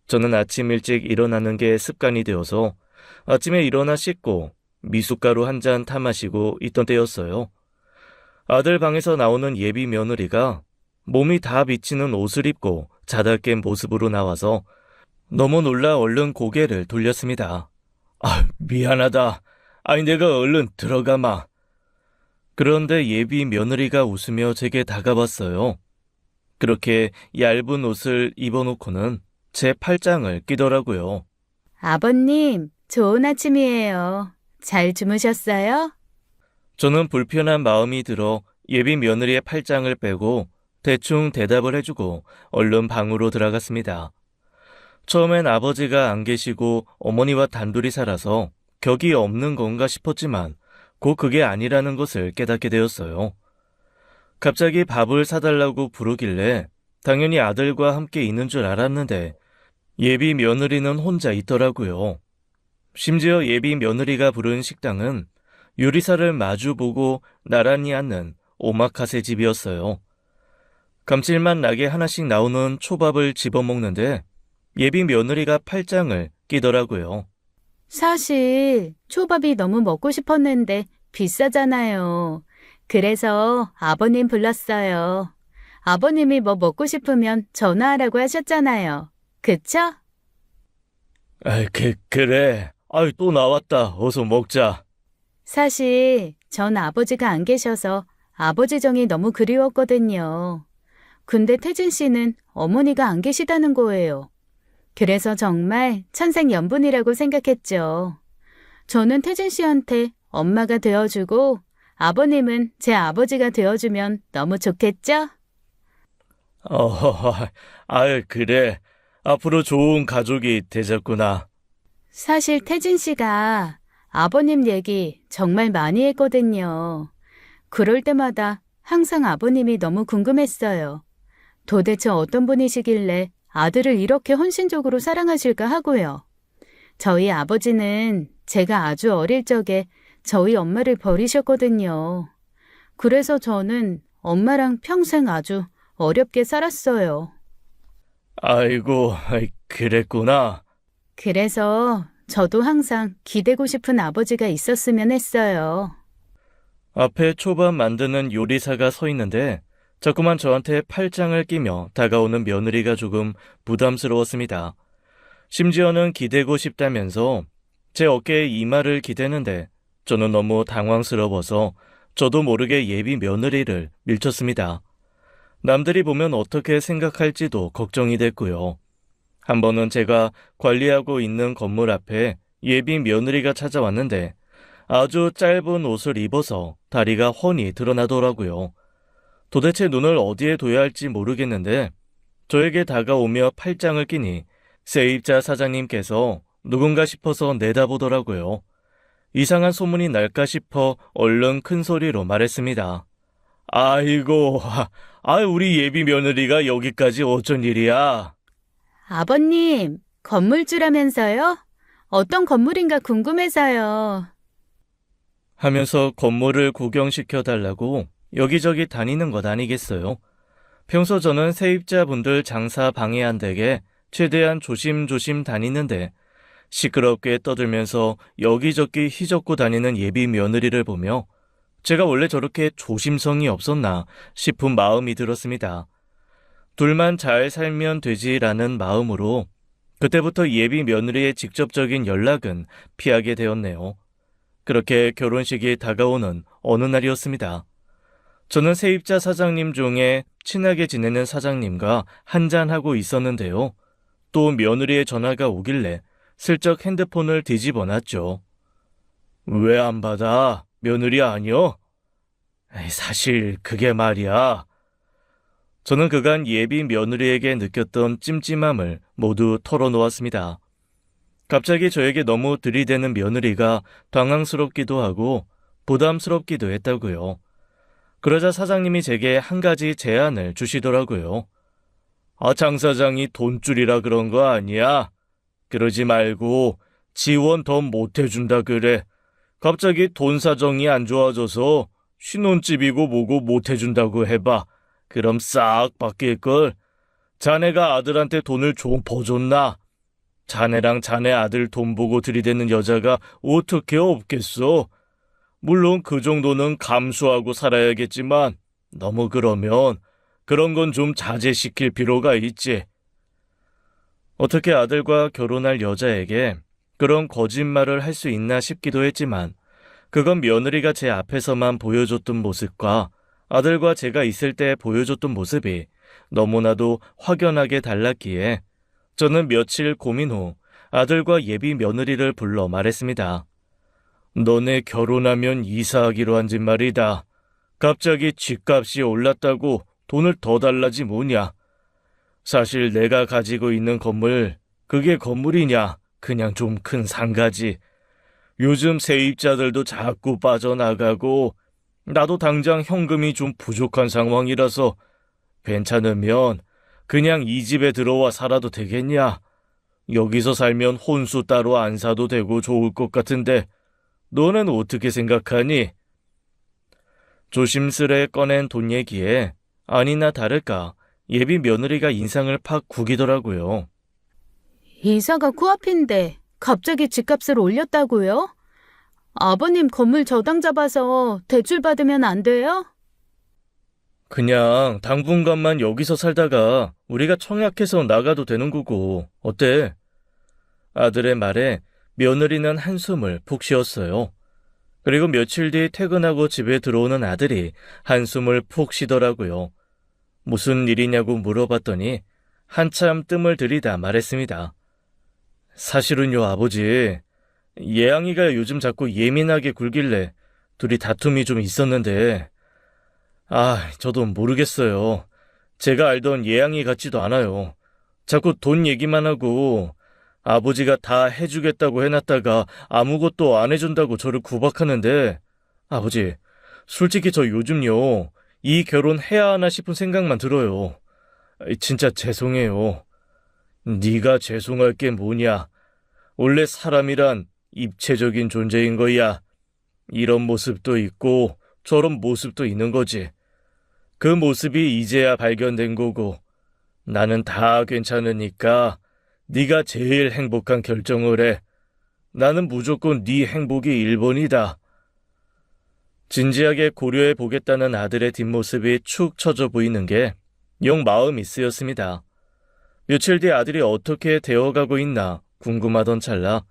저는 아침 일찍 일어나는 게 습관이 되어서 아침에 일어나 씻고 미숫가루 한 잔 타 마시고 있던 때였어요. 아들 방에서 나오는 예비 며느리가 몸이 다 비치는 옷을 입고 자다 깬 모습으로 나와서 너무 놀라 얼른 고개를 돌렸습니다. 미안하다. 내가 얼른 들어가마. 그런데 예비 며느리가 웃으며 제게 다가왔어요. 그렇게 얇은 옷을 입어놓고는 제 팔짱을 끼더라고요. 아버님, 좋은 아침이에요. 잘 주무셨어요? 저는 불편한 마음이 들어 예비 며느리의 팔짱을 빼고 대충 대답을 해주고 얼른 방으로 들어갔습니다. 처음엔 아버지가 안 계시고 어머니와 단둘이 살아서 격이 없는 건가 싶었지만 곧 그게 아니라는 것을 깨닫게 되었어요. 갑자기 밥을 사달라고 부르길래 당연히 아들과 함께 있는 줄 알았는데 예비 며느리는 혼자 있더라고요. 심지어 예비 며느리가 부른 식당은 요리사를 마주보고 나란히 앉는 오마카세 집이었어요. 감칠맛 나게 하나씩 나오는 초밥을 집어먹는데 예비 며느리가 팔짱을 끼더라고요. 사실 초밥이 너무 먹고 싶었는데 비싸잖아요. 그래서 아버님 불렀어요. 아버님이 뭐 먹고 싶으면 전화하라고 하셨잖아요. 그쵸? 그래. 또 나왔다. 어서 먹자. 사실 전 아버지가 안 계셔서 아버지 정이 너무 그리웠거든요. 근데 태진 씨는 어머니가 안 계시다는 거예요. 그래서 정말 천생연분이라고 생각했죠. 저는 태진 씨한테 엄마가 되어주고 아버님은 제 아버지가 되어주면 너무 좋겠죠? 그래. 앞으로 좋은 가족이 되셨구나. 사실 태진 씨가 아버님 얘기 정말 많이 했거든요. 그럴 때마다 항상 아버님이 너무 궁금했어요. 도대체 어떤 분이시길래 아들을 이렇게 헌신적으로 사랑하실까 하고요. 저희 아버지는 제가 아주 어릴 적에 저희 엄마를 버리셨거든요. 그래서 저는 엄마랑 평생 아주 어렵게 살았어요. 아이고, 그랬구나. 그래서 저도 항상 기대고 싶은 아버지가 있었으면 했어요. 앞에 초밥 만드는 요리사가 서 있는데 자꾸만 저한테 팔짱을 끼며 다가오는 며느리가 조금 부담스러웠습니다. 심지어는 기대고 싶다면서 제 어깨에 이마를 기대는데 저는 너무 당황스러워서 저도 모르게 예비 며느리를 밀쳤습니다. 남들이 보면 어떻게 생각할지도 걱정이 됐고요. 한 번은 제가 관리하고 있는 건물 앞에 예비 며느리가 찾아왔는데 아주 짧은 옷을 입어서 다리가 훤히 드러나더라고요. 도대체 눈을 어디에 둬야 할지 모르겠는데 저에게 다가오며 팔짱을 끼니 세입자 사장님께서 누군가 싶어서 내다보더라고요. 이상한 소문이 날까 싶어 얼른 큰 소리로 말했습니다. 아이고, 우리 예비 며느리가 여기까지 어쩐 일이야? 아버님, 건물주라면서요? 어떤 건물인가 궁금해서요. 하면서 건물을 구경시켜 달라고 여기저기 다니는 것 아니겠어요? 평소 저는 세입자분들 장사 방해 안 되게 최대한 조심조심 다니는데 시끄럽게 떠들면서 여기저기 휘젓고 다니는 예비 며느리를 보며 제가 원래 저렇게 조심성이 없었나 싶은 마음이 들었습니다. 둘만 잘 살면 되지라는 마음으로 그때부터 예비 며느리의 직접적인 연락은 피하게 되었네요. 그렇게 결혼식이 다가오는 어느 날이었습니다. 저는 세입자 사장님 중에 친하게 지내는 사장님과 한잔하고 있었는데요. 또 며느리의 전화가 오길래 슬쩍 핸드폰을 뒤집어 놨죠. 왜 안 받아? 며느리 아니여? 사실 그게 말이야. 저는 그간 예비 며느리에게 느꼈던 찜찜함을 모두 털어놓았습니다. 갑자기 저에게 너무 들이대는 며느리가 당황스럽기도 하고 부담스럽기도 했다고요. 그러자 사장님이 제게 한 가지 제안을 주시더라고요. 장 사장이 돈줄이라 그런 거 아니야? 그러지 말고 지원 더 못해준다 그래. 갑자기 돈 사정이 안 좋아져서 신혼집이고 뭐고 못해준다고 해봐. 그럼 싹 바뀔걸. 자네가 아들한테 돈을 좀 버줬나? 자네랑 자네 아들 돈 보고 들이대는 여자가 어떻게 없겠어? 물론 그 정도는 감수하고 살아야겠지만 너무 그러면 그런 건 좀 자제시킬 필요가 있지. 어떻게 아들과 결혼할 여자에게 그런 거짓말을 할 수 있나 싶기도 했지만 그건 며느리가 제 앞에서만 보여줬던 모습과 아들과 제가 있을 때 보여줬던 모습이 너무나도 확연하게 달랐기에 저는 며칠 고민 후 아들과 예비 며느리를 불러 말했습니다. 너네 결혼하면 이사하기로 한 짓 말이다. 갑자기 집값이 올랐다고 돈을 더 달라지 뭐냐. 사실 내가 가지고 있는 건물, 그게 건물이냐? 그냥 좀 큰 상가지. 요즘 세입자들도 자꾸 빠져나가고 나도 당장 현금이 좀 부족한 상황이라서 괜찮으면 그냥 이 집에 들어와 살아도 되겠냐? 여기서 살면 혼수 따로 안 사도 되고 좋을 것 같은데 너는 어떻게 생각하니? 조심스레 꺼낸 돈 얘기에 아니나 다를까 예비 며느리가 인상을 팍 구기더라고요. 이사가 코앞인데 갑자기 집값을 올렸다고요? 아버님 건물 저당 잡아서 대출 받으면 안 돼요? 그냥 당분간만 여기서 살다가 우리가 청약해서 나가도 되는 거고 어때? 아들의 말에 며느리는 한숨을 푹 쉬었어요. 그리고 며칠 뒤 퇴근하고 집에 들어오는 아들이 한숨을 푹 쉬더라고요. 무슨 일이냐고 물어봤더니 한참 뜸을 들이다 말했습니다. 사실은요, 아버지. 예양이가 요즘 자꾸 예민하게 굴길래 둘이 다툼이 좀 있었는데 저도 모르겠어요. 제가 알던 예양이 같지도 않아요. 자꾸 돈 얘기만 하고 아버지가 다 해주겠다고 해놨다가 아무것도 안 해준다고 저를 구박하는데 아버지, 솔직히 저 요즘요 이 결혼 해야 하나 싶은 생각만 들어요. 진짜 죄송해요. 네가 죄송할 게 뭐냐. 원래 사람이란 입체적인 존재인 거야. 이런 모습도 있고 저런 모습도 있는 거지. 그 모습이 이제야 발견된 거고 나는 다 괜찮으니까 네가 제일 행복한 결정을 해. 나는 무조건 네 행복이 1번이다. 진지하게 고려해 보겠다는 아들의 뒷모습이 축 처져 보이는 게 영 마음이 쓰였습니다. 며칠 뒤 아들이 어떻게 되어가고 있나 궁금하던 찰나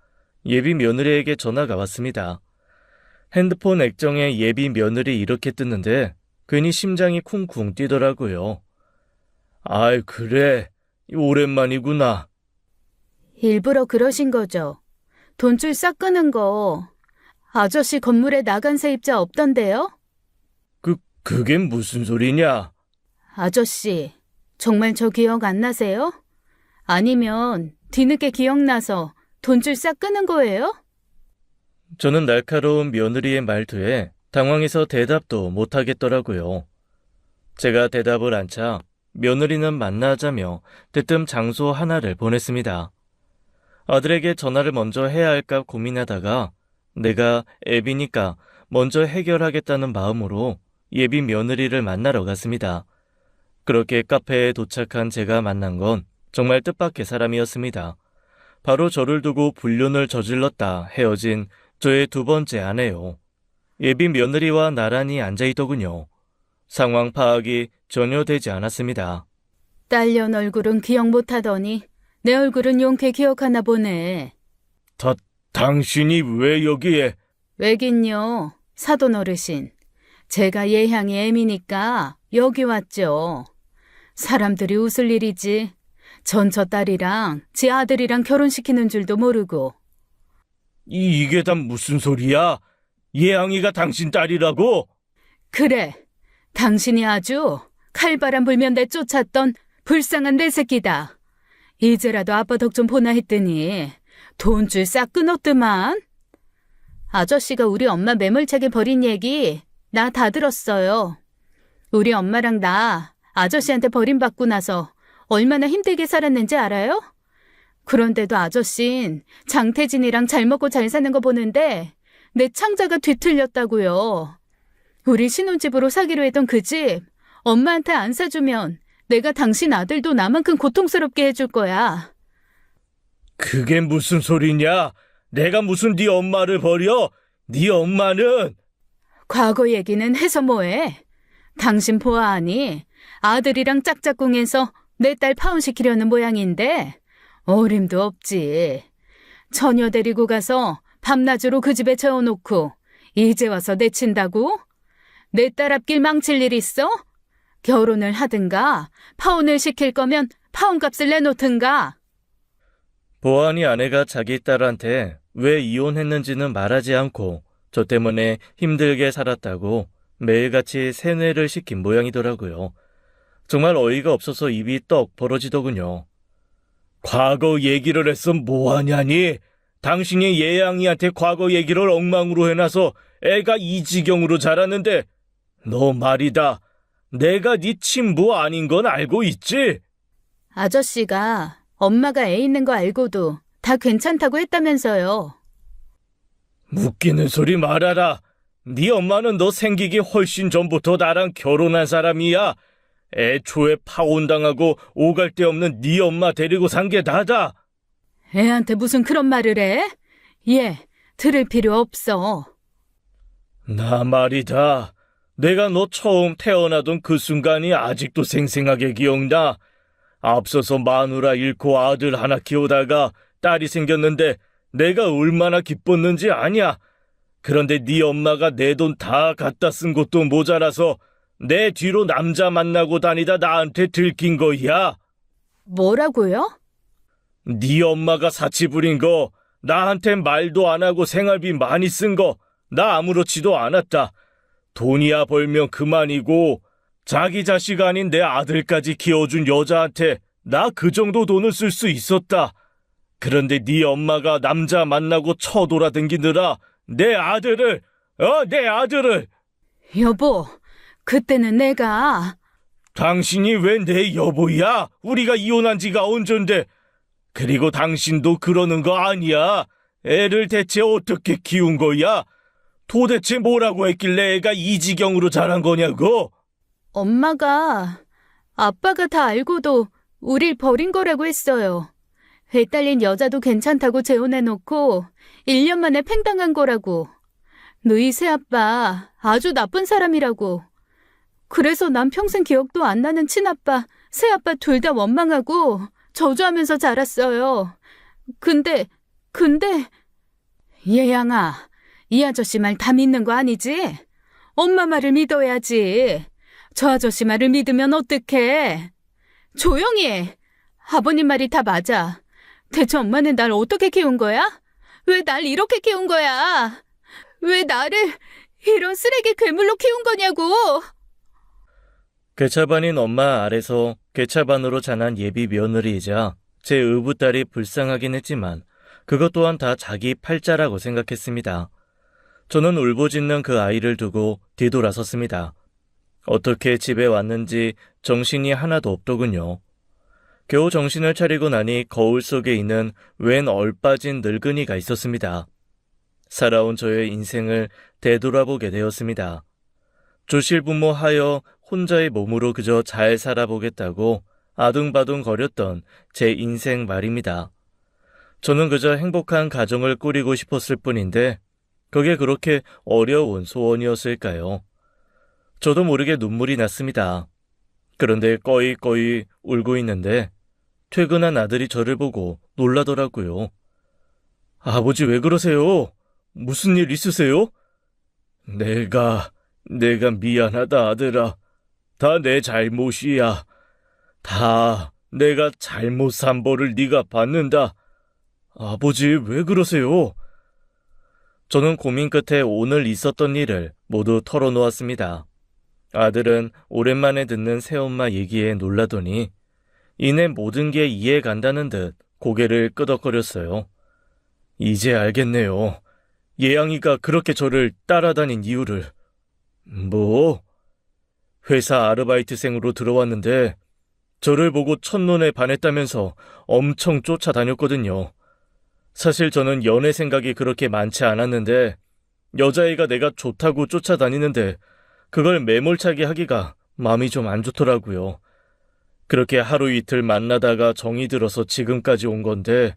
예비 며느리에게 전화가 왔습니다. 핸드폰 액정에 예비 며느리 이렇게 뜨는데 괜히 심장이 쿵쿵 뛰더라고요. 아이 그래, 오랜만이구나. 일부러 그러신 거죠? 돈줄 싹 끄는 거 아저씨 건물에 나간 세입자 없던데요? 그게 무슨 소리냐? 아저씨, 정말 저 기억 안 나세요? 아니면 뒤늦게 기억나서 돈줄 싹 끄는 거예요? 저는 날카로운 며느리의 말투에 당황해서 대답도 못하겠더라고요. 제가 대답을 안차 며느리는 만나자며 대뜸 장소 하나를 보냈습니다. 아들에게 전화를 먼저 해야 할까 고민하다가 내가 애비니까 먼저 해결하겠다는 마음으로 예비 며느리를 만나러 갔습니다. 그렇게 카페에 도착한 제가 만난 건 정말 뜻밖의 사람이었습니다. 바로 저를 두고 불륜을 저질렀다 헤어진 저의 두 번째 아내요. 예비 며느리와 나란히 앉아있더군요. 상황 파악이 전혀 되지 않았습니다. 딸년 얼굴은 기억 못하더니 내 얼굴은 용케 기억하나 보네. 당신이 왜 여기에? 왜긴요, 사돈 어르신. 제가 예향이 애미니까 여기 왔죠. 사람들이 웃을 일이지. 전 저 딸이랑 지 아들이랑 결혼시키는 줄도 모르고. 이게 다 무슨 소리야? 예양이가 당신 딸이라고? 그래, 당신이 아주 칼바람 불면 내쫓았던 불쌍한 내 새끼다. 이제라도 아빠 덕 좀 보나 했더니 돈줄 싹 끊었더만. 아저씨가 우리 엄마 매몰차게 버린 얘기 나 다 들었어요. 우리 엄마랑 나 아저씨한테 버림받고 나서 얼마나 힘들게 살았는지 알아요? 그런데도 아저씨는 장태진이랑 잘 먹고 잘 사는 거 보는데 내 창자가 뒤틀렸다고요. 우리 신혼집으로 사기로 했던 그 집 엄마한테 안 사주면 내가 당신 아들도 나만큼 고통스럽게 해줄 거야. 그게 무슨 소리냐? 내가 무슨 네 엄마를 버려? 네 엄마는... 과거 얘기는 해서 뭐해? 당신 보아하니 아들이랑 짝짝꿍해서 내 딸 파혼시키려는 모양인데 어림도 없지. 처녀 데리고 가서 밤낮으로 그 집에 재워놓고 이제 와서 내친다고? 내 딸 앞길 망칠 일 있어? 결혼을 하든가 파혼을 시킬 거면 파혼값을 내놓든가. 보안이 아내가 자기 딸한테 왜 이혼했는지는 말하지 않고 저 때문에 힘들게 살았다고 매일같이 세뇌를 시킨 모양이더라고요. 정말 어이가 없어서 입이 떡 벌어지더군요. 과거 얘기를 했으면 뭐하냐니? 당신이 예양이한테 과거 얘기를 엉망으로 해놔서 애가 이 지경으로 자랐는데 너 말이다. 내가 네 친부 아닌 건 알고 있지? 아저씨가 엄마가 애 있는 거 알고도 다 괜찮다고 했다면서요. 웃기는 소리 말아라. 네 엄마는 너 생기기 훨씬 전부터 나랑 결혼한 사람이야. 애초에 파혼당하고 오갈 데 없는 네 엄마 데리고 산 게 나다. 애한테 무슨 그런 말을 해? 얘 들을 필요 없어. 나 말이다. 내가 너 처음 태어나던 그 순간이 아직도 생생하게 기억나. 앞서서 마누라 잃고 아들 하나 키우다가 딸이 생겼는데 내가 얼마나 기뻤는지 아냐? 그런데 네 엄마가 내 돈 다 갖다 쓴 것도 모자라서 내 뒤로 남자 만나고 다니다 나한테 들킨 거야. 뭐라고요? 네 엄마가 사치 부린 거, 나한테 말도 안 하고 생활비 많이 쓴 거, 나 아무렇지도 않았다. 돈이야 벌면 그만이고 자기 자식 아닌 내 아들까지 키워준 여자한테 나 그 정도 돈을 쓸 수 있었다. 그런데 네 엄마가 남자 만나고 쳐돌아댕기느라 내 아들을 여보, 그때는 내가 당신이 왜 내 여보야? 우리가 이혼한 지가 언젠데. 그리고 당신도 그러는 거 아니야. 애를 대체 어떻게 키운 거야? 도대체 뭐라고 했길래 애가 이 지경으로 자란 거냐고? 엄마가 아빠가 다 알고도 우릴 버린 거라고 했어요. 애 딸린 여자도 괜찮다고 재혼해놓고 1년 만에 팽당한 거라고. 너희 새아빠 아주 나쁜 사람이라고. 그래서 난 평생 기억도 안 나는 친아빠, 새아빠 둘 다 원망하고 저주하면서 자랐어요. 근데 예양아, 이 아저씨 말 다 믿는 거 아니지? 엄마 말을 믿어야지. 저 아저씨 말을 믿으면 어떡해? 조용히 해. 아버님 말이 다 맞아. 대체 엄마는 날 어떻게 키운 거야? 왜 날 이렇게 키운 거야? 왜 나를 이런 쓰레기 괴물로 키운 거냐고? 괴차반인 엄마 아래서 괴차반으로 자란 예비 며느리이자 제 의붓딸이 불쌍하긴 했지만 그것 또한 다 자기 팔자라고 생각했습니다. 저는 울부짖는 그 아이를 두고 뒤돌아섰습니다. 어떻게 집에 왔는지 정신이 하나도 없더군요. 겨우 정신을 차리고 나니 거울 속에 있는 웬 얼빠진 늙은이가 있었습니다. 살아온 저의 인생을 되돌아보게 되었습니다. 조실부모하여 혼자의 몸으로 그저 잘 살아보겠다고 아둥바둥 거렸던 제 인생 말입니다. 저는 그저 행복한 가정을 꾸리고 싶었을 뿐인데 그게 그렇게 어려운 소원이었을까요? 저도 모르게 눈물이 났습니다. 그런데 꺼이꺼이 울고 있는데 퇴근한 아들이 저를 보고 놀라더라고요. 아버지 왜 그러세요? 무슨 일 있으세요? 내가 미안하다 아들아. 다 내 잘못이야. 다 내가 잘못 산 벌을 네가 받는다. 아버지 왜 그러세요? 저는 고민 끝에 오늘 있었던 일을 모두 털어놓았습니다. 아들은 오랜만에 듣는 새엄마 얘기에 놀라더니 이내 모든 게 이해 간다는 듯 고개를 끄덕거렸어요. 이제 알겠네요. 예양이가 그렇게 저를 따라다닌 이유를. 뭐? 회사 아르바이트생으로 들어왔는데 저를 보고 첫눈에 반했다면서 엄청 쫓아다녔거든요. 사실 저는 연애 생각이 그렇게 많지 않았는데 여자애가 내가 좋다고 쫓아다니는데 그걸 매몰차게 하기가 마음이 좀 안 좋더라고요. 그렇게 하루 이틀 만나다가 정이 들어서 지금까지 온 건데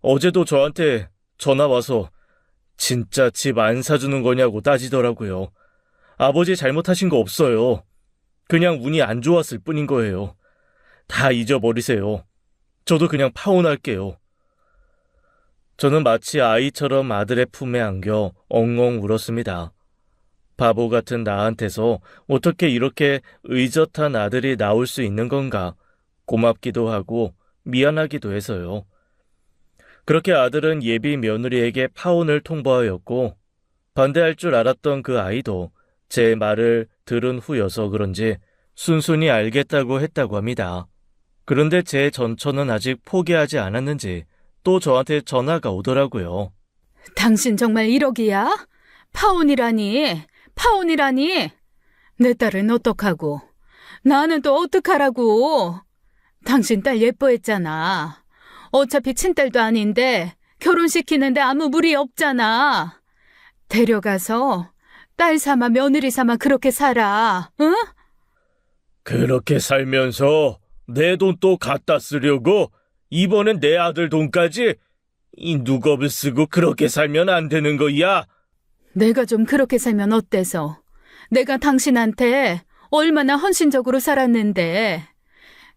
어제도 저한테 전화 와서 진짜 집 안 사주는 거냐고 따지더라고요. 아버지 잘못하신 거 없어요. 그냥 운이 안 좋았을 뿐인 거예요. 다 잊어버리세요. 저도 그냥 파혼할게요. 저는 마치 아이처럼 아들의 품에 안겨 엉엉 울었습니다. 바보 같은 나한테서 어떻게 이렇게 의젓한 아들이 나올 수 있는 건가 고맙기도 하고 미안하기도 해서요. 그렇게 아들은 예비 며느리에게 파혼을 통보하였고 반대할 줄 알았던 그 아이도 제 말을 들은 후여서 그런지 순순히 알겠다고 했다고 합니다. 그런데 제 전처는 아직 포기하지 않았는지 또 저한테 전화가 오더라고요. 당신 정말 1억이야? 파혼이라니? 내 딸은 어떡하고? 나는 또 어떡하라고? 당신 딸 예뻐했잖아. 어차피 친딸도 아닌데 결혼시키는데 아무 무리 없잖아. 데려가서 딸 삼아 며느리 삼아 그렇게 살아, 응? 그렇게 살면서 내 돈 또 갖다 쓰려고? 이번엔 내 아들 돈까지? 이 누겁을 쓰고 그렇게 살면 안 되는 거야? 내가 좀 그렇게 살면 어때서? 내가 당신한테 얼마나 헌신적으로 살았는데.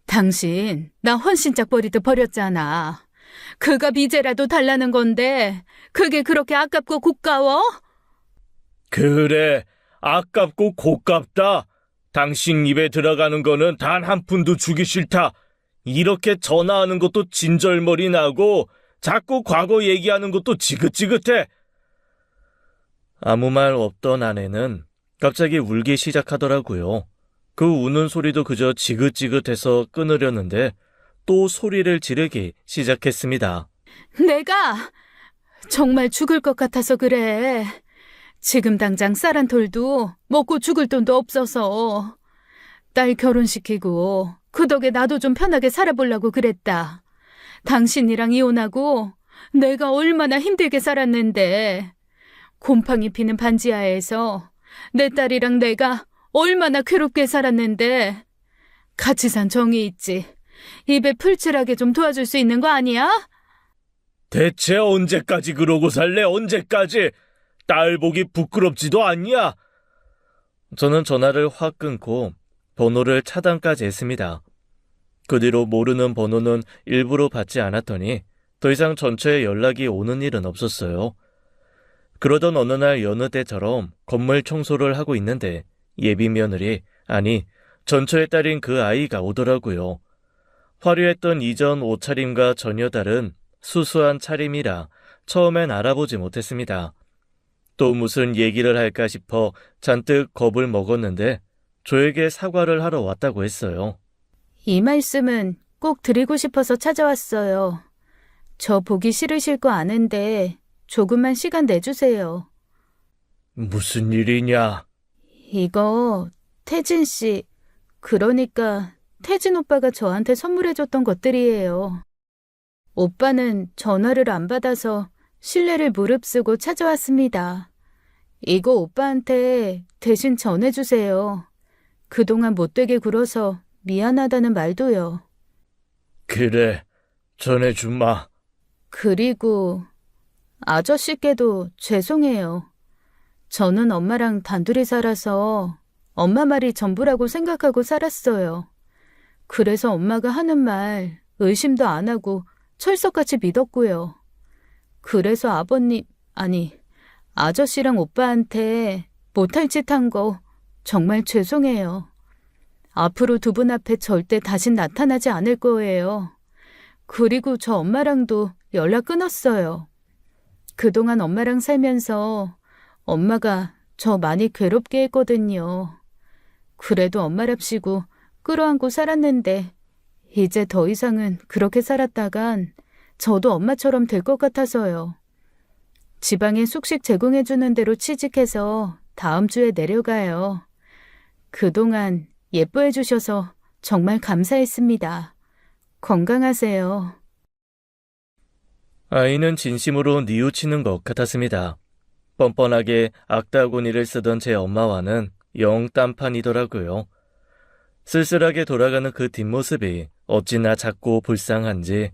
당신 나 헌신짝 버리듯 버렸잖아. 그가 이제라도 달라는 건데 그게 그렇게 아깝고 고가워? 그래, 아깝고 고깝다. 당신 입에 들어가는 거는 단 한 푼도 주기 싫다. 이렇게 전화하는 것도 진절머리 나고 자꾸 과거 얘기하는 것도 지긋지긋해. 아무 말 없던 아내는 갑자기 울기 시작하더라고요. 그 우는 소리도 그저 지긋지긋해서 끊으려는데 또 소리를 지르기 시작했습니다. 내가 정말 죽을 것 같아서 그래. 지금 당장 쌀 한 톨도 먹고 죽을 돈도 없어서 딸 결혼시키고 그 덕에 나도 좀 편하게 살아보려고 그랬다. 당신이랑 이혼하고 내가 얼마나 힘들게 살았는데 곰팡이 피는 반지하에서 내 딸이랑 내가 얼마나 괴롭게 살았는데 같이 산 정이 있지. 입에 풀칠하게 좀 도와줄 수 있는 거 아니야? 대체 언제까지 그러고 살래? 언제까지? 딸 보기 부끄럽지도 않냐? 저는 전화를 확 끊고 번호를 차단까지 했습니다. 그 뒤로 모르는 번호는 일부러 받지 않았더니 더 이상 전처에 연락이 오는 일은 없었어요. 그러던 어느 날 여느 때처럼 건물 청소를 하고 있는데 예비 며느리, 아니 전처의 딸인 그 아이가 오더라고요. 화려했던 이전 옷차림과 전혀 다른 수수한 차림이라 처음엔 알아보지 못했습니다. 또 무슨 얘기를 할까 싶어 잔뜩 겁을 먹었는데 저에게 사과를 하러 왔다고 했어요. 이 말씀은 꼭 드리고 싶어서 찾아왔어요. 저 보기 싫으실 거 아는데 조금만 시간 내주세요. 무슨 일이냐? 이거 태진 씨, 그러니까 태진 오빠가 저한테 선물해줬던 것들이에요. 오빠는 전화를 안 받아서 실례를 무릅쓰고 찾아왔습니다. 이거 오빠한테 대신 전해주세요. 그동안 못되게 굴어서 미안하다는 말도요. 그래, 전해주마. 그리고 아저씨께도 죄송해요. 저는 엄마랑 단둘이 살아서 엄마 말이 전부라고 생각하고 살았어요. 그래서 엄마가 하는 말 의심도 안 하고 철석같이 믿었고요. 그래서 아저씨랑 오빠한테 못할 짓 한 거 정말 죄송해요. 앞으로 두 분 앞에 절대 다신 나타나지 않을 거예요. 그리고 저 엄마랑도 연락 끊었어요. 그동안 엄마랑 살면서 엄마가 저 많이 괴롭게 했거든요. 그래도 엄마랍시고 끌어안고 살았는데 이제 더 이상은 그렇게 살았다간 저도 엄마처럼 될 것 같아서요. 지방에 숙식 제공해주는 대로 취직해서 다음 주에 내려가요. 그동안 예뻐해 주셔서 정말 감사했습니다. 건강하세요. 아이는 진심으로 뉘우치는 것 같았습니다. 뻔뻔하게 악다구니를 쓰던 제 엄마와는 영 딴판이더라고요. 쓸쓸하게 돌아가는 그 뒷모습이 어찌나 작고 불쌍한지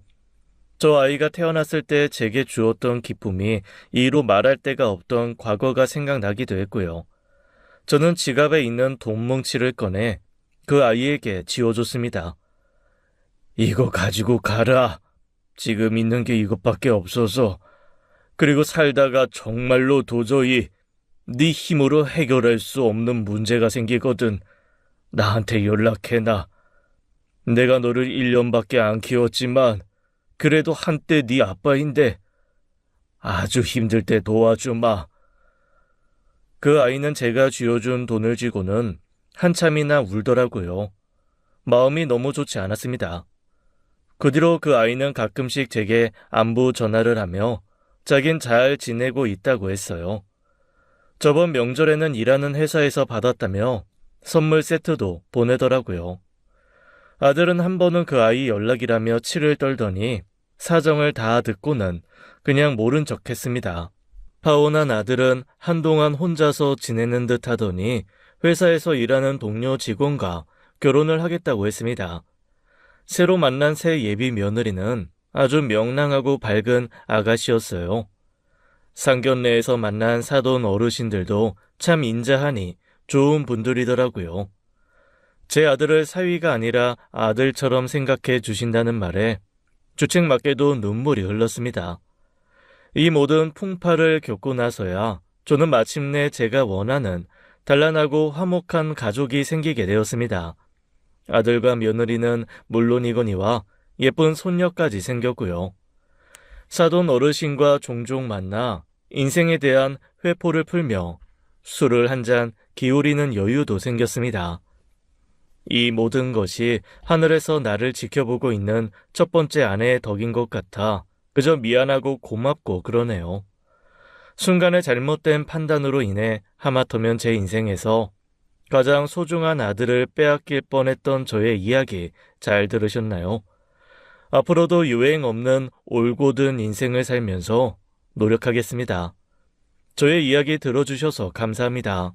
저 아이가 태어났을 때 제게 주었던 기쁨이 이로 말할 데가 없던 과거가 생각나기도 했고요. 저는 지갑에 있는 돈 뭉치를 꺼내 그 아이에게 쥐어줬습니다. 이거 가지고 가라. 지금 있는 게 이것밖에 없어서. 그리고 살다가 정말로 도저히 네 힘으로 해결할 수 없는 문제가 생기거든. 나한테 연락해놔. 내가 너를 1년밖에 안 키웠지만 그래도 한때 네 아빠인데 아주 힘들 때 도와주마. 그 아이는 제가 쥐어준 돈을 쥐고는 한참이나 울더라고요. 마음이 너무 좋지 않았습니다. 그 뒤로 그 아이는 가끔씩 제게 안부 전화를 하며 자긴 잘 지내고 있다고 했어요. 저번 명절에는 일하는 회사에서 받았다며 선물 세트도 보내더라고요. 아들은 한 번은 그 아이 연락이라며 치를 떨더니 사정을 다 듣고는 그냥 모른 척 했습니다. 파혼한 아들은 한동안 혼자서 지내는 듯 하더니 회사에서 일하는 동료 직원과 결혼을 하겠다고 했습니다. 새로 만난 새 예비 며느리는 아주 명랑하고 밝은 아가씨였어요. 상견례에서 만난 사돈 어르신들도 참 인자하니 좋은 분들이더라고요. 제 아들을 사위가 아니라 아들처럼 생각해 주신다는 말에 주책맞게도 눈물이 흘렀습니다. 이 모든 풍파를 겪고 나서야 저는 마침내 제가 원하는 단란하고 화목한 가족이 생기게 되었습니다. 아들과 며느리는 물론이거니와 예쁜 손녀까지 생겼고요. 사돈 어르신과 종종 만나 인생에 대한 회포를 풀며 술을 한 잔 기울이는 여유도 생겼습니다. 이 모든 것이 하늘에서 나를 지켜보고 있는 첫 번째 아내의 덕인 것 같아 그저 미안하고 고맙고 그러네요. 순간의 잘못된 판단으로 인해 하마터면 제 인생에서 가장 소중한 아들을 빼앗길 뻔했던 저의 이야기 잘 들으셨나요? 앞으로도 유행 없는 올곧은 인생을 살면서 노력하겠습니다. 저의 이야기 들어주셔서 감사합니다.